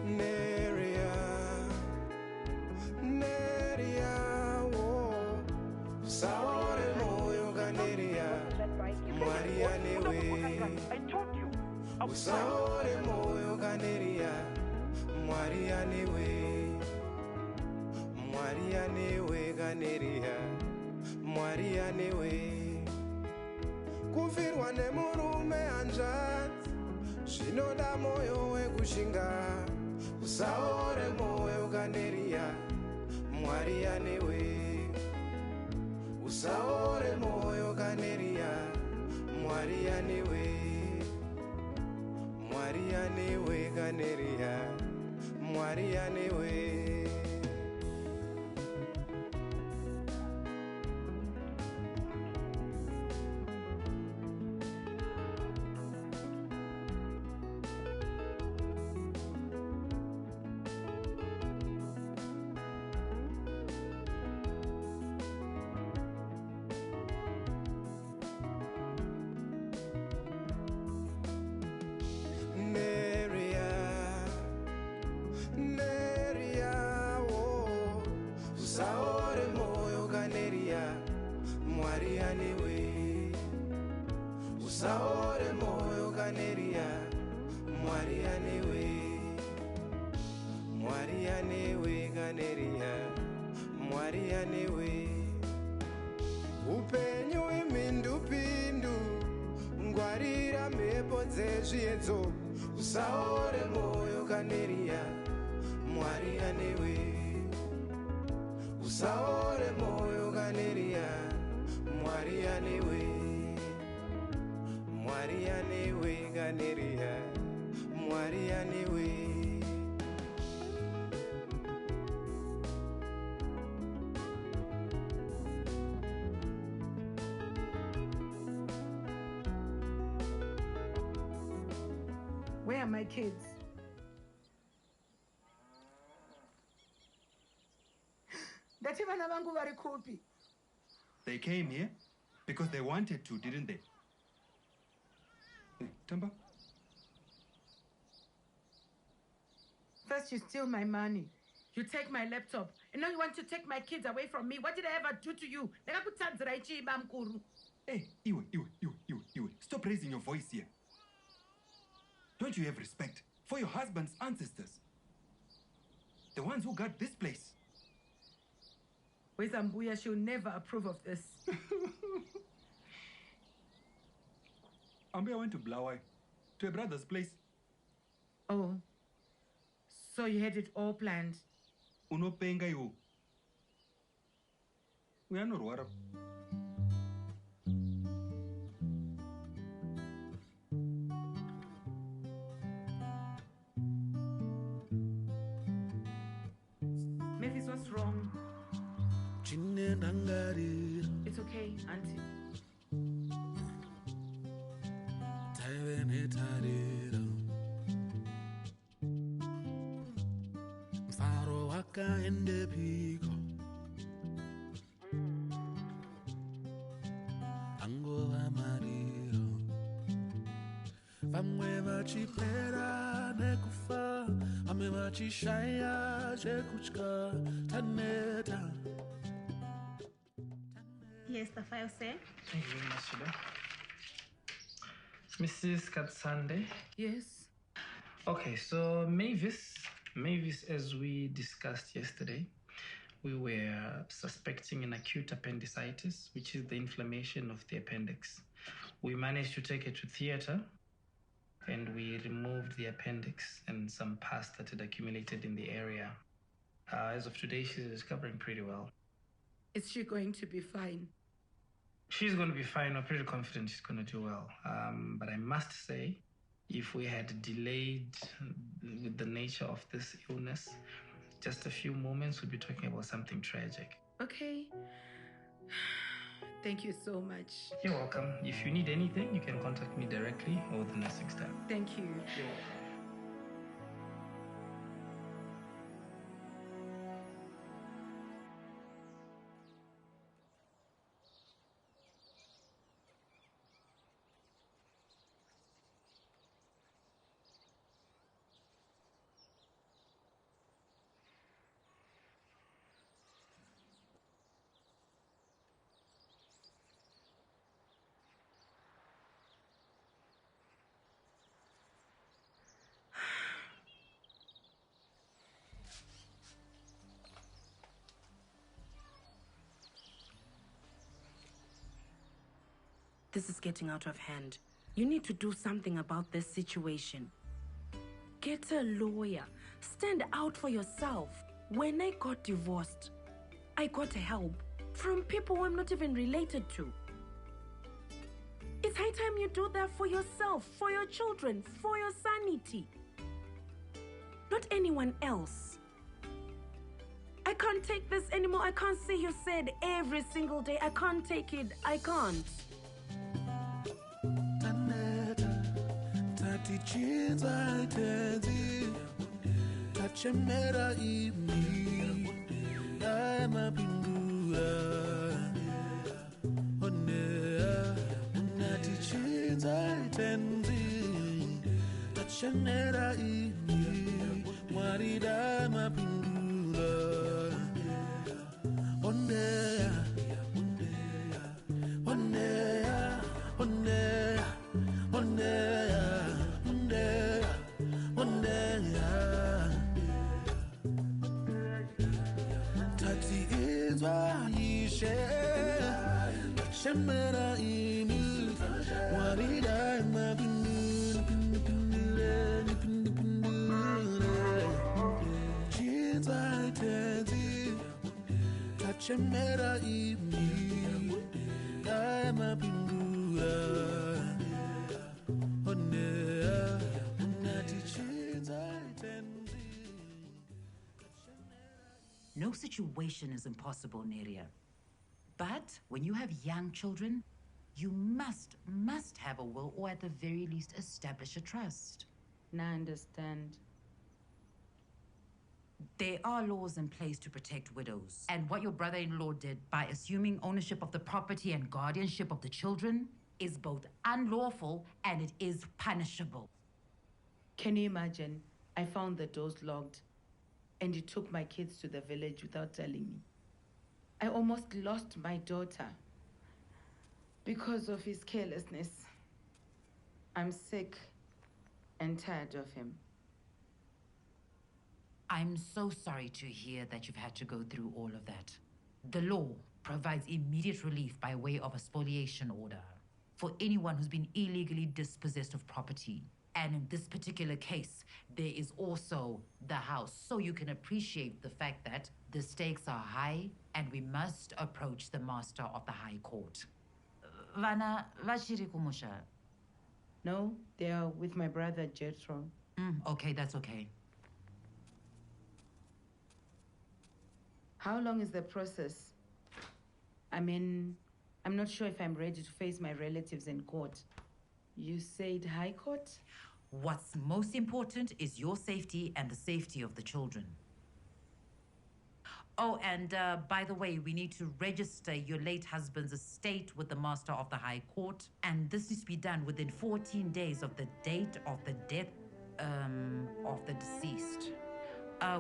Neria, Neria, oh, saore moyo ga Neria, Maria newe. Saore moyo ga Neria, Maria newe, Maria newe ga Neria, Maria newe. Kufirwa nemurume anjati, zvinoda moyo wekushinga. Usaore moyo ga Neria, Maria newe. Usaore moyo ga Neria, Maria newe. Maria newe ga Neria, Maria newe. Usaore moyo ga Neria, Maria newe. Maria newe ga Neria, Maria newe. Upenyu imindupindu, ngwarira mhepo dzezvienzo. Usaore moyo ga Neria, Maria newe. Usaore moyo ga Neria, Maria newe. Maria newe ga Neria, Maria newe. Where are my kids? Ndati vana vangu vari kupi? They came here because they wanted to, didn't they? Tamba? First you steal my money. You take my laptop. And now you want to take my kids away from me. What did I ever do to you? Hey, Iwe. Stop raising your voice here. Don't you have respect for your husband's ancestors? The ones who got this place. Where's Ambuya? She'll never approve of this. Ambuya went to Blawai, to a brother's place. Oh, so you had it all planned? Unopenga you. We are not worried. Mavis, what's wrong? It's okay, Auntie. Mfaro wakaende piko angova mariro vamwe vachipera nekufa vamwe vachishaya chekutya taneta. Yes, the file said. Thank you very much, Shida. Mrs. Katsande? Yes. Okay, so Mavis Mavis, as we discussed yesterday, we were suspecting an acute appendicitis, which is the inflammation of the appendix. We managed to take her to theater and we removed the appendix and some pus that had accumulated in the area. As of today, she's recovering pretty well. Is she going to be fine? She's going to be fine. We're pretty confident she's going to do well. But I must say, if we had delayed with the nature of this illness, just a few moments, we'd be talking about something tragic. Okay. Thank you so much. You're welcome. If you need anything, you can contact me directly or the nursing staff. Thank you. You're welcome. This is getting out of hand. You need to do something about this situation. Get a lawyer. Stand out for yourself. When I got divorced, I got help from people I'm not even related to. It's high time you do that for yourself, for your children, for your sanity. Not anyone else. I can't take this anymore. I can't see you sad every single day. I can't take it. I can't. Chinza tenzi tachemera imi ama pindua onea nati chinza tenzi tachemera imi marida ama pindua onea onea onea onea Shemera ini warida mabini Chinza tenzi Shemera ini mabindura Onea nati chinza tenzi. No situation is impossible, Neria. But when you have young children, you must have a will, or at the very least establish a trust. Now I understand. There are laws in place to protect widows. And what your brother-in-law did by assuming ownership of the property and guardianship of the children is both unlawful and it is punishable. Can you imagine? I found the doors locked and he took my kids to the village without telling me. I almost lost my daughter because of his carelessness. I'm sick and tired of him. I'm so sorry to hear that you've had to go through all of that. The law provides immediate relief by way of a spoliation order for anyone who's been illegally dispossessed of property. And in this particular case, there is also the house. So you can appreciate the fact that the stakes are high and we must approach the master of the High Court. Vana vachiri kumusha? No, they are with my brother Jethro. Okay, that's okay. How long is the process? I mean, I'm not sure if I'm ready to face my relatives in court. You said High Court? What's most important is your safety and the safety of the children. Oh, and by the way, we need to register your late husband's estate with the Master of the High Court. And this needs to be done within 14 days of the date of the death of the deceased.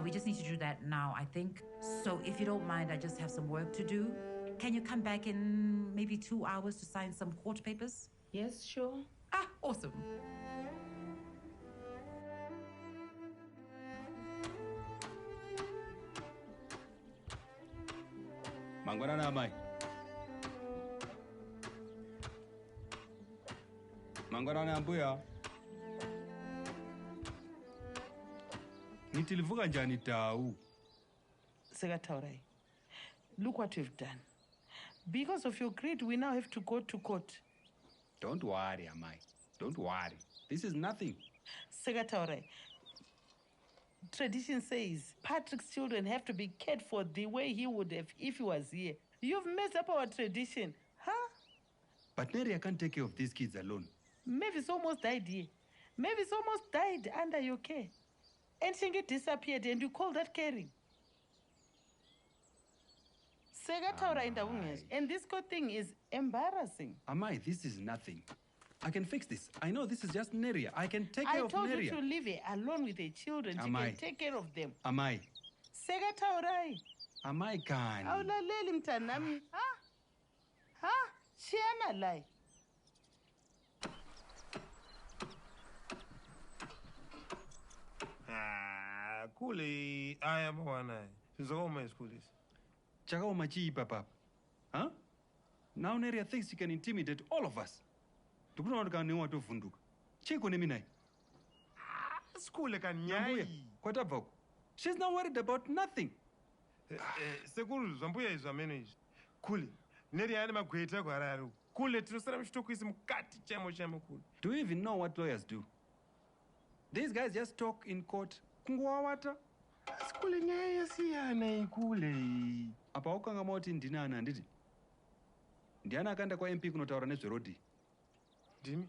We just need to do that now, I think. So if you don't mind, I just have some work to do. Can you come back in maybe 2 hours to sign some court papers? Yes, sure. Ah, awesome. Mangwanani amai. Mangwanani ambuya. Nitilivuka njani tau? Sekataurai, look what we've done. Because of your greed, we now have to go to court. Don't worry, amai. Don't worry. This is nothing. Sekataurai, tradition says Patrick's children have to be cared for the way he would have if he was here. You've messed up our tradition, huh? But Neria can't take care of these kids alone. Mavis almost died here. Mavis almost died under your care. And Shingi disappeared and you call that caring. And this court thing is embarrassing. Amai, this is nothing. I can fix this. I know this is just Neria. I can take care of Neria. I told you to leave her alone with her children. She can take care of them. Amai. Sekataurai. Amai kan. Awulaleli mtanami. Ha? Shiyana lai. Kule, I am one. Zoma is coolies. Chakaoma chi papa. Huh? Now Neria thinks she can intimidate all of us. Tukunaonekana ni watu vunduka. Chiko ni minai. School kan nyai. Kwatabako. She's not worried about nothing. Sekuru zambuya izameno izi. Kule. Neria yani magweta kwa raru. Kule tinosara mshitoko isi mkati chamo kule. Do you even know what lawyers do? These guys just talk in court. Kunguawata. Skule nyaya yasiyana ikule. Apa ukanga mauti ndinana nditi. Ndiana akanda kwa MP kunotaura nezverodi. Ndimi?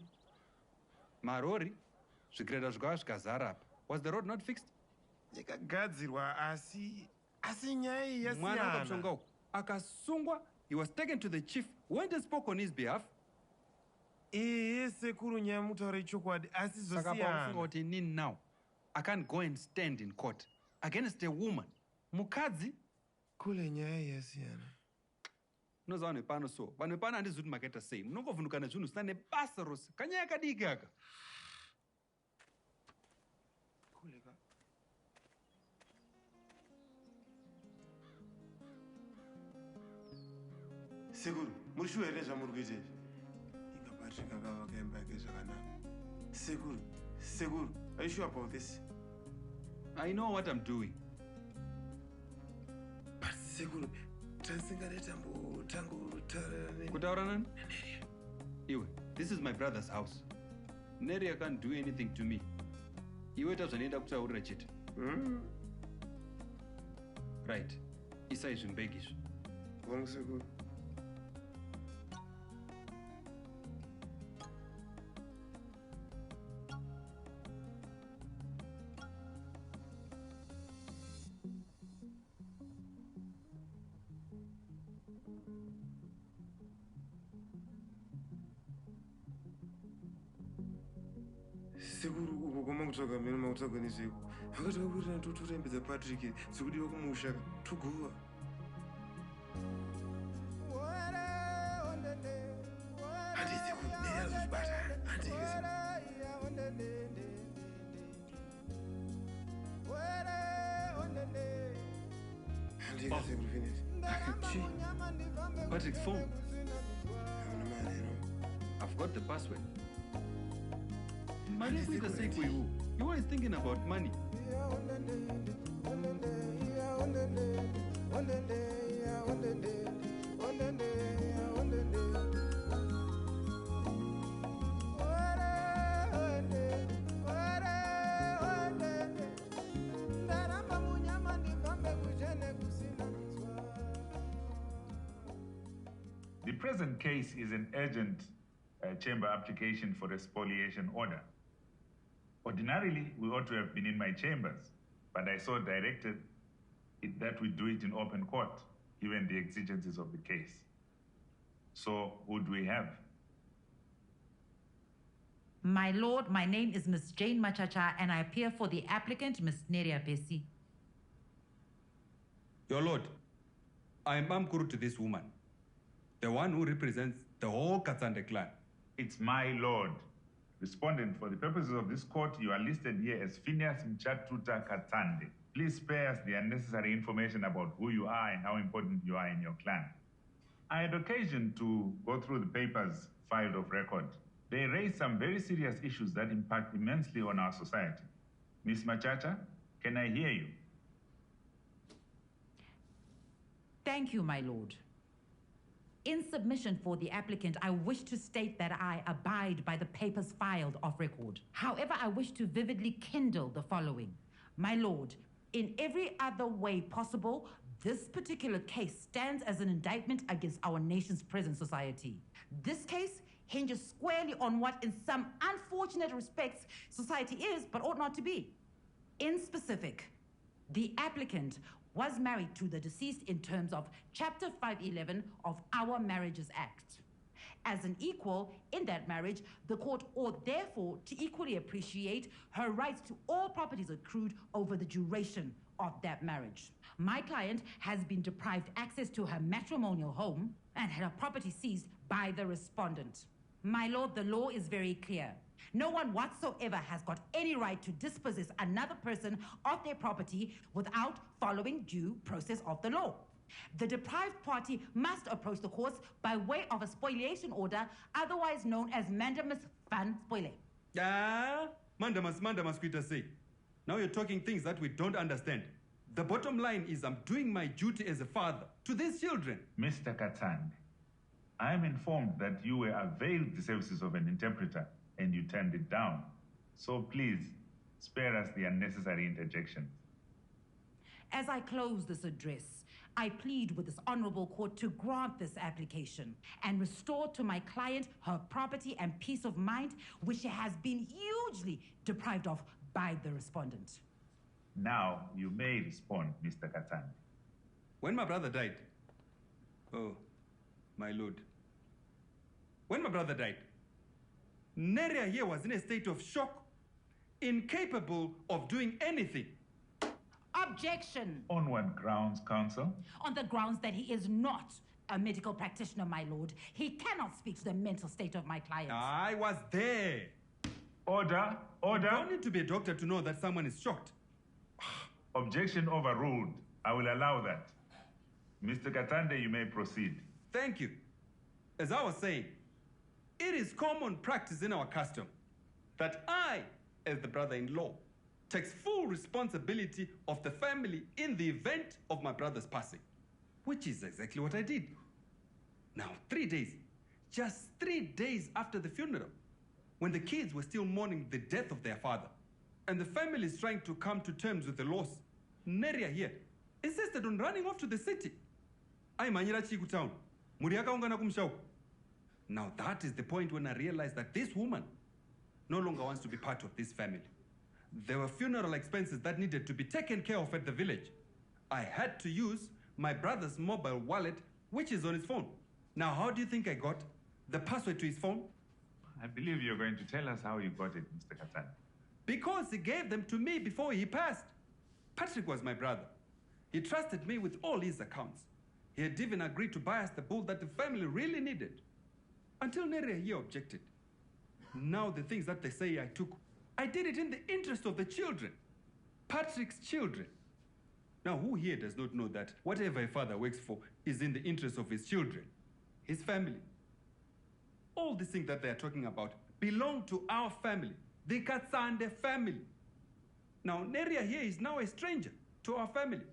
Marori, zvigreda zvikawa zvikazara apa. Was the road not fixed? Yakagadzirwa asi nyaya yasiyana. Mwana akatsonga uko. Akasungwa, he was taken to the chief, went and spoke on his behalf. Sekuru nyaya mutaura ichokwadi asi zosiyana. Saka paufunga kuti inini now, I can't go and stand in court against a woman. Mukadzi? Kule nyaya yasiyana. Unoziva vanhu vepano so. Vanhu vepano handizivi kuti makaita sei. Munongovhunduka nezvinhu zvisina nebasa rose. Kanyaya kadiki aka. Kuleka. Sekuru, muri shuwa here zvamuri kuita izvi? Ingapatrika kavaka imba yake zvakanaka. Sekuru, are you sure about this? I know what I'm doing. But Sekuru, Kutaura nani? Iwe, this is my brother's house. Neria can't do anything to me. Iwe tazvanoenda kutaurira chete. Right. Isai zvimbegi izvi. Wrong, Sekuru. Sekuru uko koma kutsvaga meno makutsvaga nezveku. Vakati vakurira totorembedza Patrick sekudiwa kumusha togowa. Handi Sekuru Neria azozvibata. Handi Sekuru finish. Patrick's phone. I've got the password. Money is the sake for you. You're always thinking about money. The present case is an urgent chamber application for a spoliation order. Ordinarily, we ought to have been in my chambers, but I saw directed that we do it in open court, given the exigencies of the case. So, who do we have? My lord, my name is Miss Jane Machacha, and I appear for the applicant, Miss Neria Pesi. Your lord, I am Amkuru to this woman, the one who represents the whole Katsande clan. It's my lord. Respondent, for the purposes of this court, you are listed here as Phineas Mchatuta Katsande, Please spare us the unnecessary information about who you are and how important you are in your clan. I had occasion to go through the papers filed of record. They raise some very serious issues that impact immensely on our society. Miss Machacha, can I hear you? Thank you, my lord. In submission for the applicant, I wish to state that I abide by the papers filed off record. However, I wish to vividly kindle the following. My lord, in every other way possible, this particular case stands as an indictment against our nation's present society. This case hinges squarely on what, in some unfortunate respects, society is but ought not to be. In specific, the applicant was married to the deceased in terms of Chapter 511 of our Marriages Act. As an equal in that marriage, the court ought therefore to equally appreciate her rights to all properties accrued over the duration of that marriage. My client has been deprived access to her matrimonial home and had her property seized by the respondent. My lord, the law is very clear. No one whatsoever has got any right to dispossess another person of their property without following due process of the law. The deprived party must approach the courts by way of a spoliation order, otherwise known as mandamus van spoile. Ah, mandamus kuita say. Now you're talking things that we don't understand. The bottom line is I'm doing my duty as a father to these children. Mr. Katande, I am informed that you were availed the services of an interpreter and you turned it down. So please, spare us the unnecessary interjection. As I close this address, I plead with this honorable court to grant this application and restore to my client her property and peace of mind, which she has been hugely deprived of by the respondent. Now you may respond, Mr. Katande. When my brother died, oh, my lord. When my brother died, Neria here was in a state of shock, incapable of doing anything. Objection. On what grounds, counsel? On the grounds that he is not a medical practitioner, my lord. He cannot speak to the mental state of my client. I was there. Order, order. You don't need to be a doctor to know that someone is shocked. Objection overruled. I will allow that. Mr. Katande, you may proceed. Thank you. As I was saying, it is common practice in our custom that I, as the brother-in-law, takes full responsibility of the family in the event of my brother's passing, which is exactly what I did. Now, 3 days, just 3 days after the funeral, when the kids were still mourning the death of their father, and the family is trying to come to terms with the loss, Neria here insisted on running off to the city. Aimanyira Chiku town. Muriaka ungana kumshau. Now that is the point when I realized that this woman no longer wants to be part of this family. There were funeral expenses that needed to be taken care of at the village. I had to use my brother's mobile wallet, which is on his phone. Now, how do you think I got the password to his phone? I believe you're going to tell us how you got it, Mr. Katande. Because he gave them to me before he passed. Patrick was my brother. He trusted me with all his accounts. He had even agreed to buy us the bull that the family really needed. Until Neria here objected. Now the things that they say I took, I did it in the interest of the children. Patrick's children. Now who here does not know that whatever a father works for is in the interest of his children, his family? All these things that they are talking about belong to our family, the Katsande family. Now Neria here is now a stranger to our family.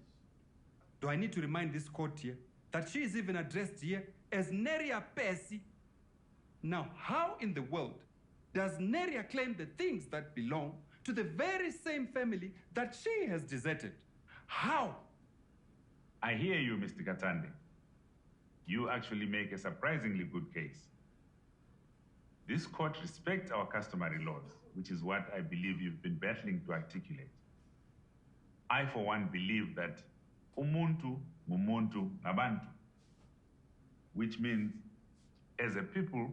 Do I need to remind this court here that she is even addressed here as Neria Percy? Now, how in the world does Neria claim the things that belong to the very same family that she has deserted? How? I hear you, Mr. Katande. You actually make a surprisingly good case. This court respects our customary laws, which is what I believe you've been battling to articulate. I, for one, believe that umuntu ngumuntu ngabantu, which means as a people,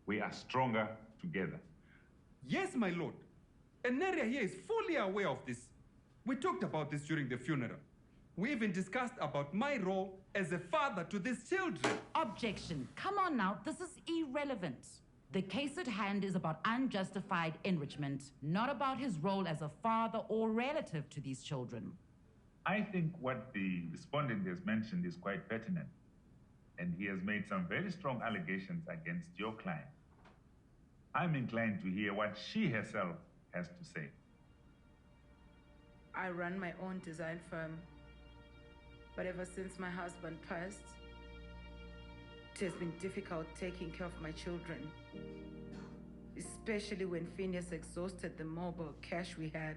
we are stronger together. Yes, my lord. And Neria here is fully aware of this. We talked about this during the funeral. We even discussed about my role as a father to these children. Objection. Come on now, this is irrelevant. The case at hand is about unjustified enrichment, not about his role as a father or relative to these children. I think what the respondent has mentioned is quite pertinent, and he has made some very strong allegations against your client. I'm inclined to hear what she herself has to say. I run my own design firm, but ever since my husband passed, it has been difficult taking care of my children, especially when Phineas exhausted the mobile cash we had.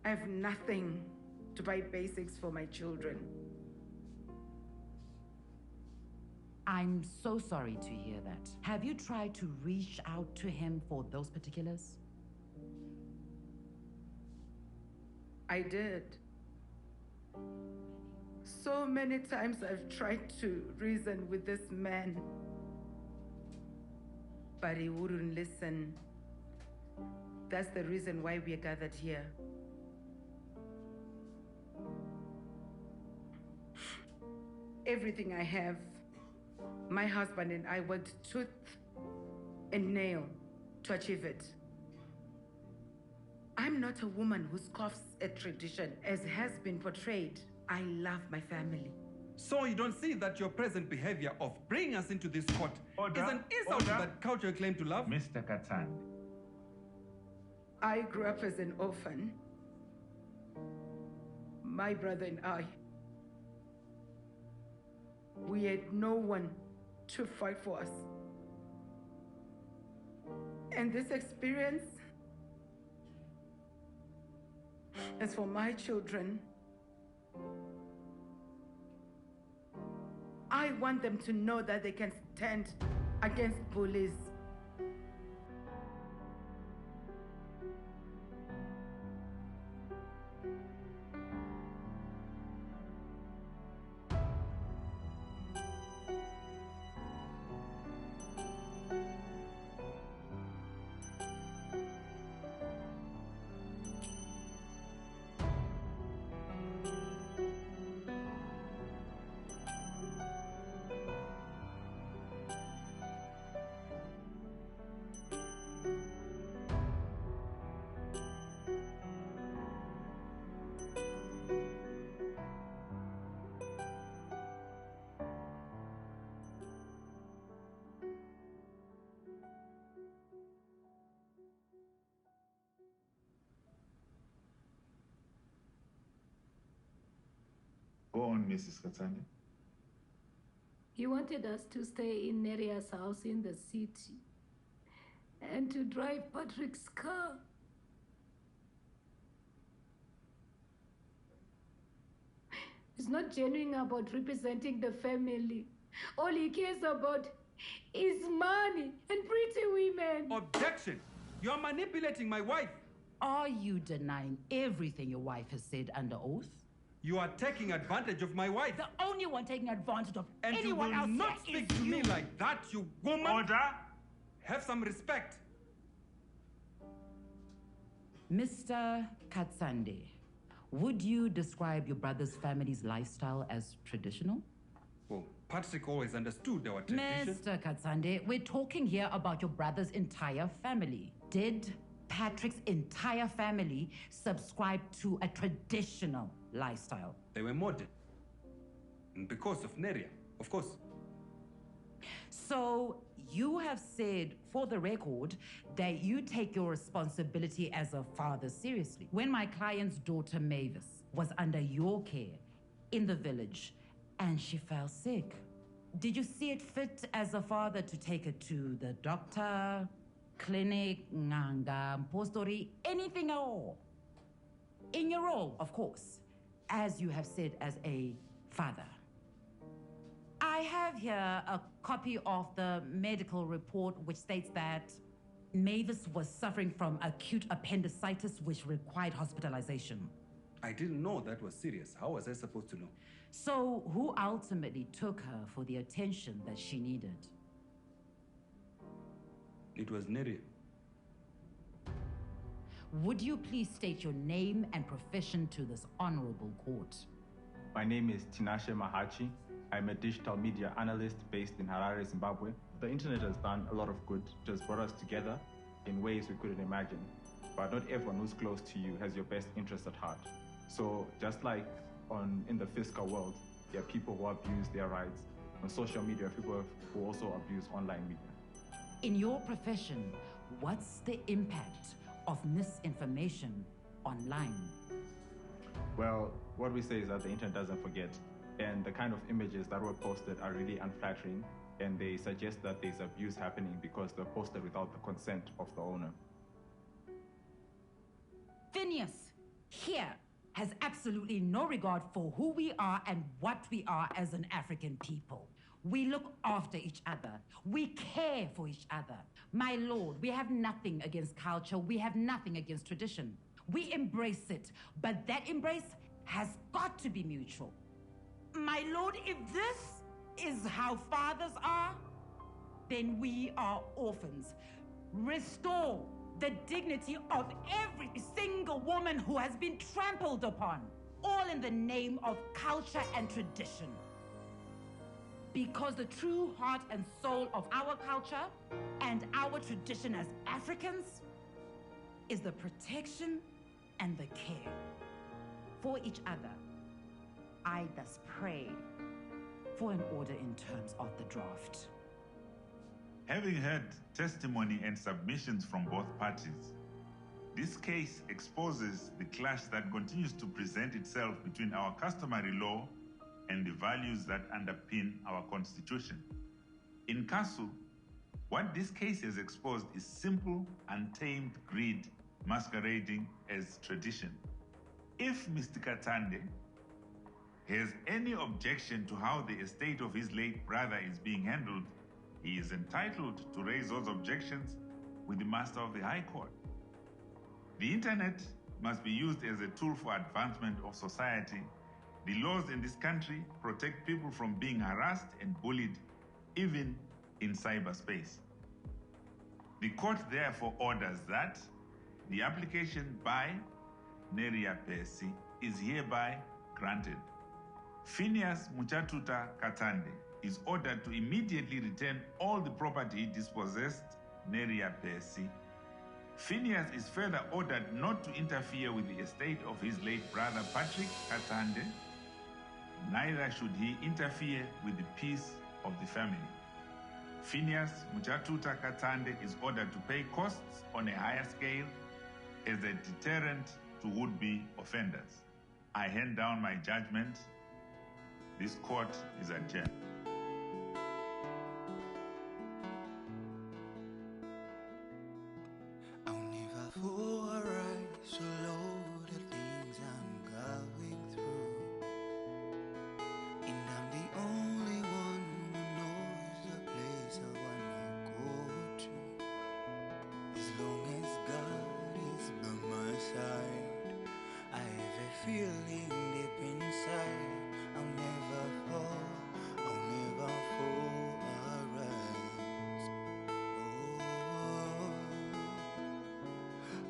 I have nothing to buy basics for my children. I'm so sorry to hear that. Have you tried to reach out to him for those particulars? I did. So many times I've tried to reason with this man, but he wouldn't listen. That's the reason why we are gathered here. Everything I have, my husband and I worked tooth and nail to achieve it. I'm not a woman who scoffs at tradition, as has been portrayed. I love my family. So you don't see that your present behavior of bringing us into this court is an insult to that cultural claim to love? Mr. Katan. I grew up as an orphan. My brother and I. We had no one to fight for us. And this experience is for my children. I want them to know that they can stand against bullies. Go on, Mrs. Katsani. He wanted us to stay in Neria's house in the city and to drive Patrick's car. He's not genuine about representing the family. All he cares about is money and pretty women. Objection! You are manipulating my wife. Are you denying everything your wife has said under oath? You are taking advantage of my wife. The only one taking advantage of and anyone you else will not speak to me like that, you woman. Order! Have some respect. Mr. Katsande, would you describe your brother's family's lifestyle as traditional? Well, Patrick always understood our tradition. Mr. Katsande, we're talking here about your brother's entire family. Did Patrick's entire family subscribe to a traditional lifestyle? They were modern. And because of Neria, of course. So you have said, for the record, that you take your responsibility as a father seriously. When my client's daughter Mavis was under your care in the village and she fell sick, did you see it fit as a father to take her to the doctor, clinic, nganga, postori, anything at all? In your role, of course, as you have said, as a father. I have here a copy of the medical report which states that Mavis was suffering from acute appendicitis which required hospitalization. I didn't know that was serious. How was I supposed to know? So who ultimately took her for the attention that she needed? It was Neria. Would you please state your name and profession to this honorable court? My name is Tinashe Mahachi. I'm a digital media analyst based in Harare, Zimbabwe. The internet has done a lot of good. It has brought us together in ways we couldn't imagine. But not everyone who's close to you has your best interest at heart. So just like in the physical world, there are people who abuse their rights. On social media, people who also abuse online media. In your profession, what's the impact of misinformation online? Well, what we say is that the internet doesn't forget. And the kind of images that were posted are really unflattering. And they suggest that there's abuse happening because they're posted without the consent of the owner. Phineas, here, has absolutely no regard for who we are and what we are as an African people. We look after each other. We care for each other. My lord, we have nothing against culture. We have nothing against tradition. We embrace it, but that embrace has got to be mutual. My lord, if this is how fathers are, then we are orphans. Restore the dignity of every single woman who has been trampled upon, all in the name of culture and tradition. Because the true heart and soul of our culture and our tradition as Africans is the protection and the care for each other. I thus pray for an order in terms of the draft. Having heard testimony and submissions from both parties, this case exposes the clash that continues to present itself between our customary law and the values that underpin our constitution. In Kasu, what this case has exposed is simple, untamed greed masquerading as tradition. If Mr. Katande has any objection to how the estate of his late brother is being handled, he is entitled to raise those objections with the Master of the High Court. The internet must be used as a tool for advancement of society. The laws in this country protect people from being harassed and bullied, even in cyberspace. The court therefore orders that the application by Neria Percy is hereby granted. Phineas Muchatuta Katande is ordered to immediately return all the property he dispossessed Neria Percy. Phineas is further ordered not to interfere with the estate of his late brother Patrick Katande. Neither should he interfere with the peace of the family. Phineas Muchatuta Katande is ordered to pay costs on a higher scale as a deterrent to would-be offenders. I hand down my judgment. This court is adjourned. I'll never fall right, so low the things I'm going through. And I'm the only one who knows the place I wanna go to. As long as God is by my side, I have a feeling deep inside I'll never fall, I'll never fall, I'll rise. Oh,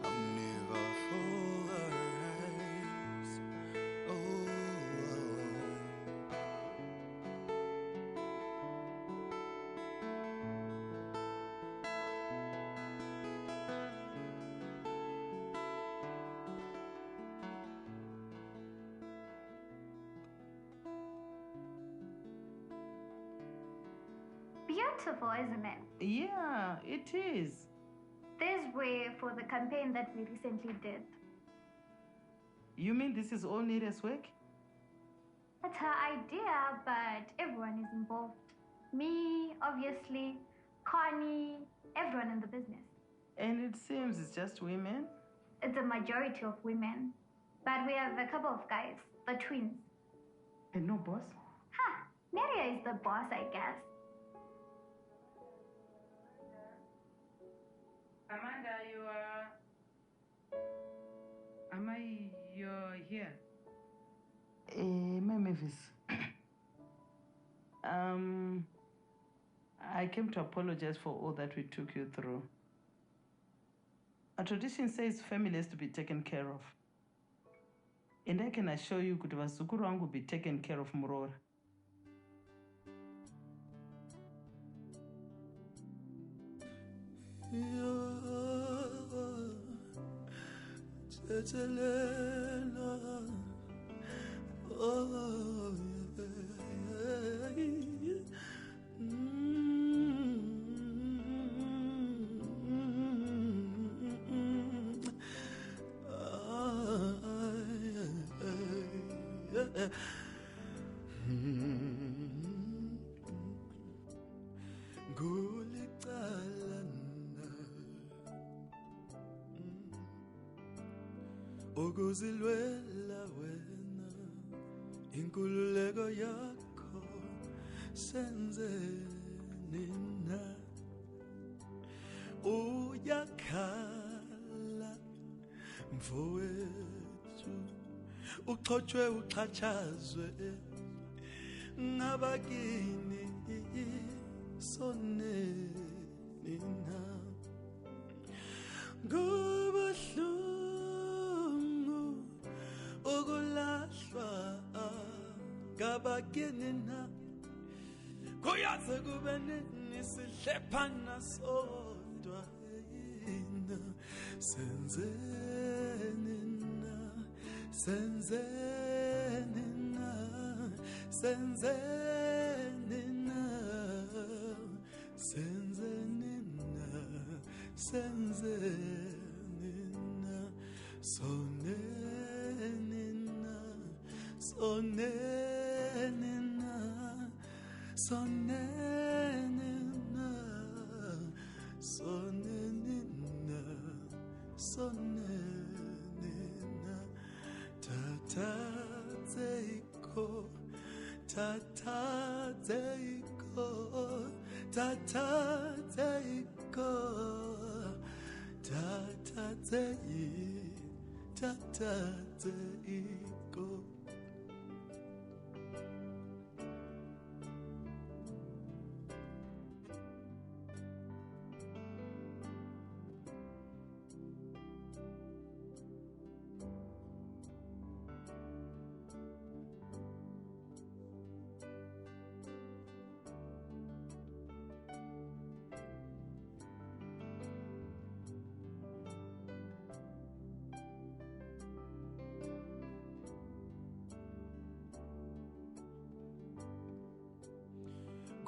I'll never fall, I'll rise. Oh. Beautiful, isn't it? Yeah, it is. This way for the campaign that we recently did. You mean this is all Neria's work? It's her idea, but everyone is involved. Me, obviously, Connie, everyone in the business. And it seems it's just women? It's a majority of women. But we have a couple of guys, the twins. And no boss? Huh, Neria is the boss, I guess. Amanda, you're here. My Mavis. I came to apologize for all that we took you through. Our tradition says family has to be taken care of. And I can assure you kuti vazukuru vangu will be taken care of Murora. ukuzilwela wena inkululeko yakho senzeni na uyakhala mfowethu uxhotshwe uxhatshazwe ngabakini soneni na kubuhlungu ukulahlwa ngabakini na kuyaze kube nesidlephana sodwa yina senzeni na senzeni na senzeni na senzeni na senzeni na soneni na soneni na soneni na soneni na soneni na tatateko tatateko tatateko tatateko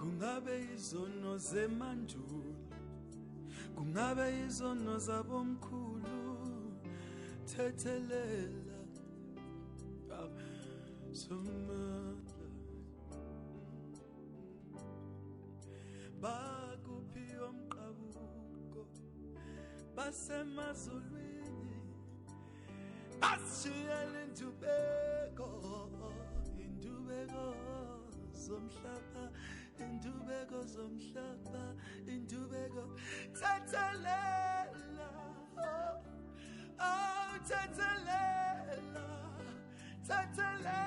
kungabe izono zemandulo kungabe izono zabomkhulu thethelela somandla bakuphi omqabuko basemazulwini basishiyela intubeko zomhlaba intubeko zomhlaba intubeko thethelela oh thethelela thethelela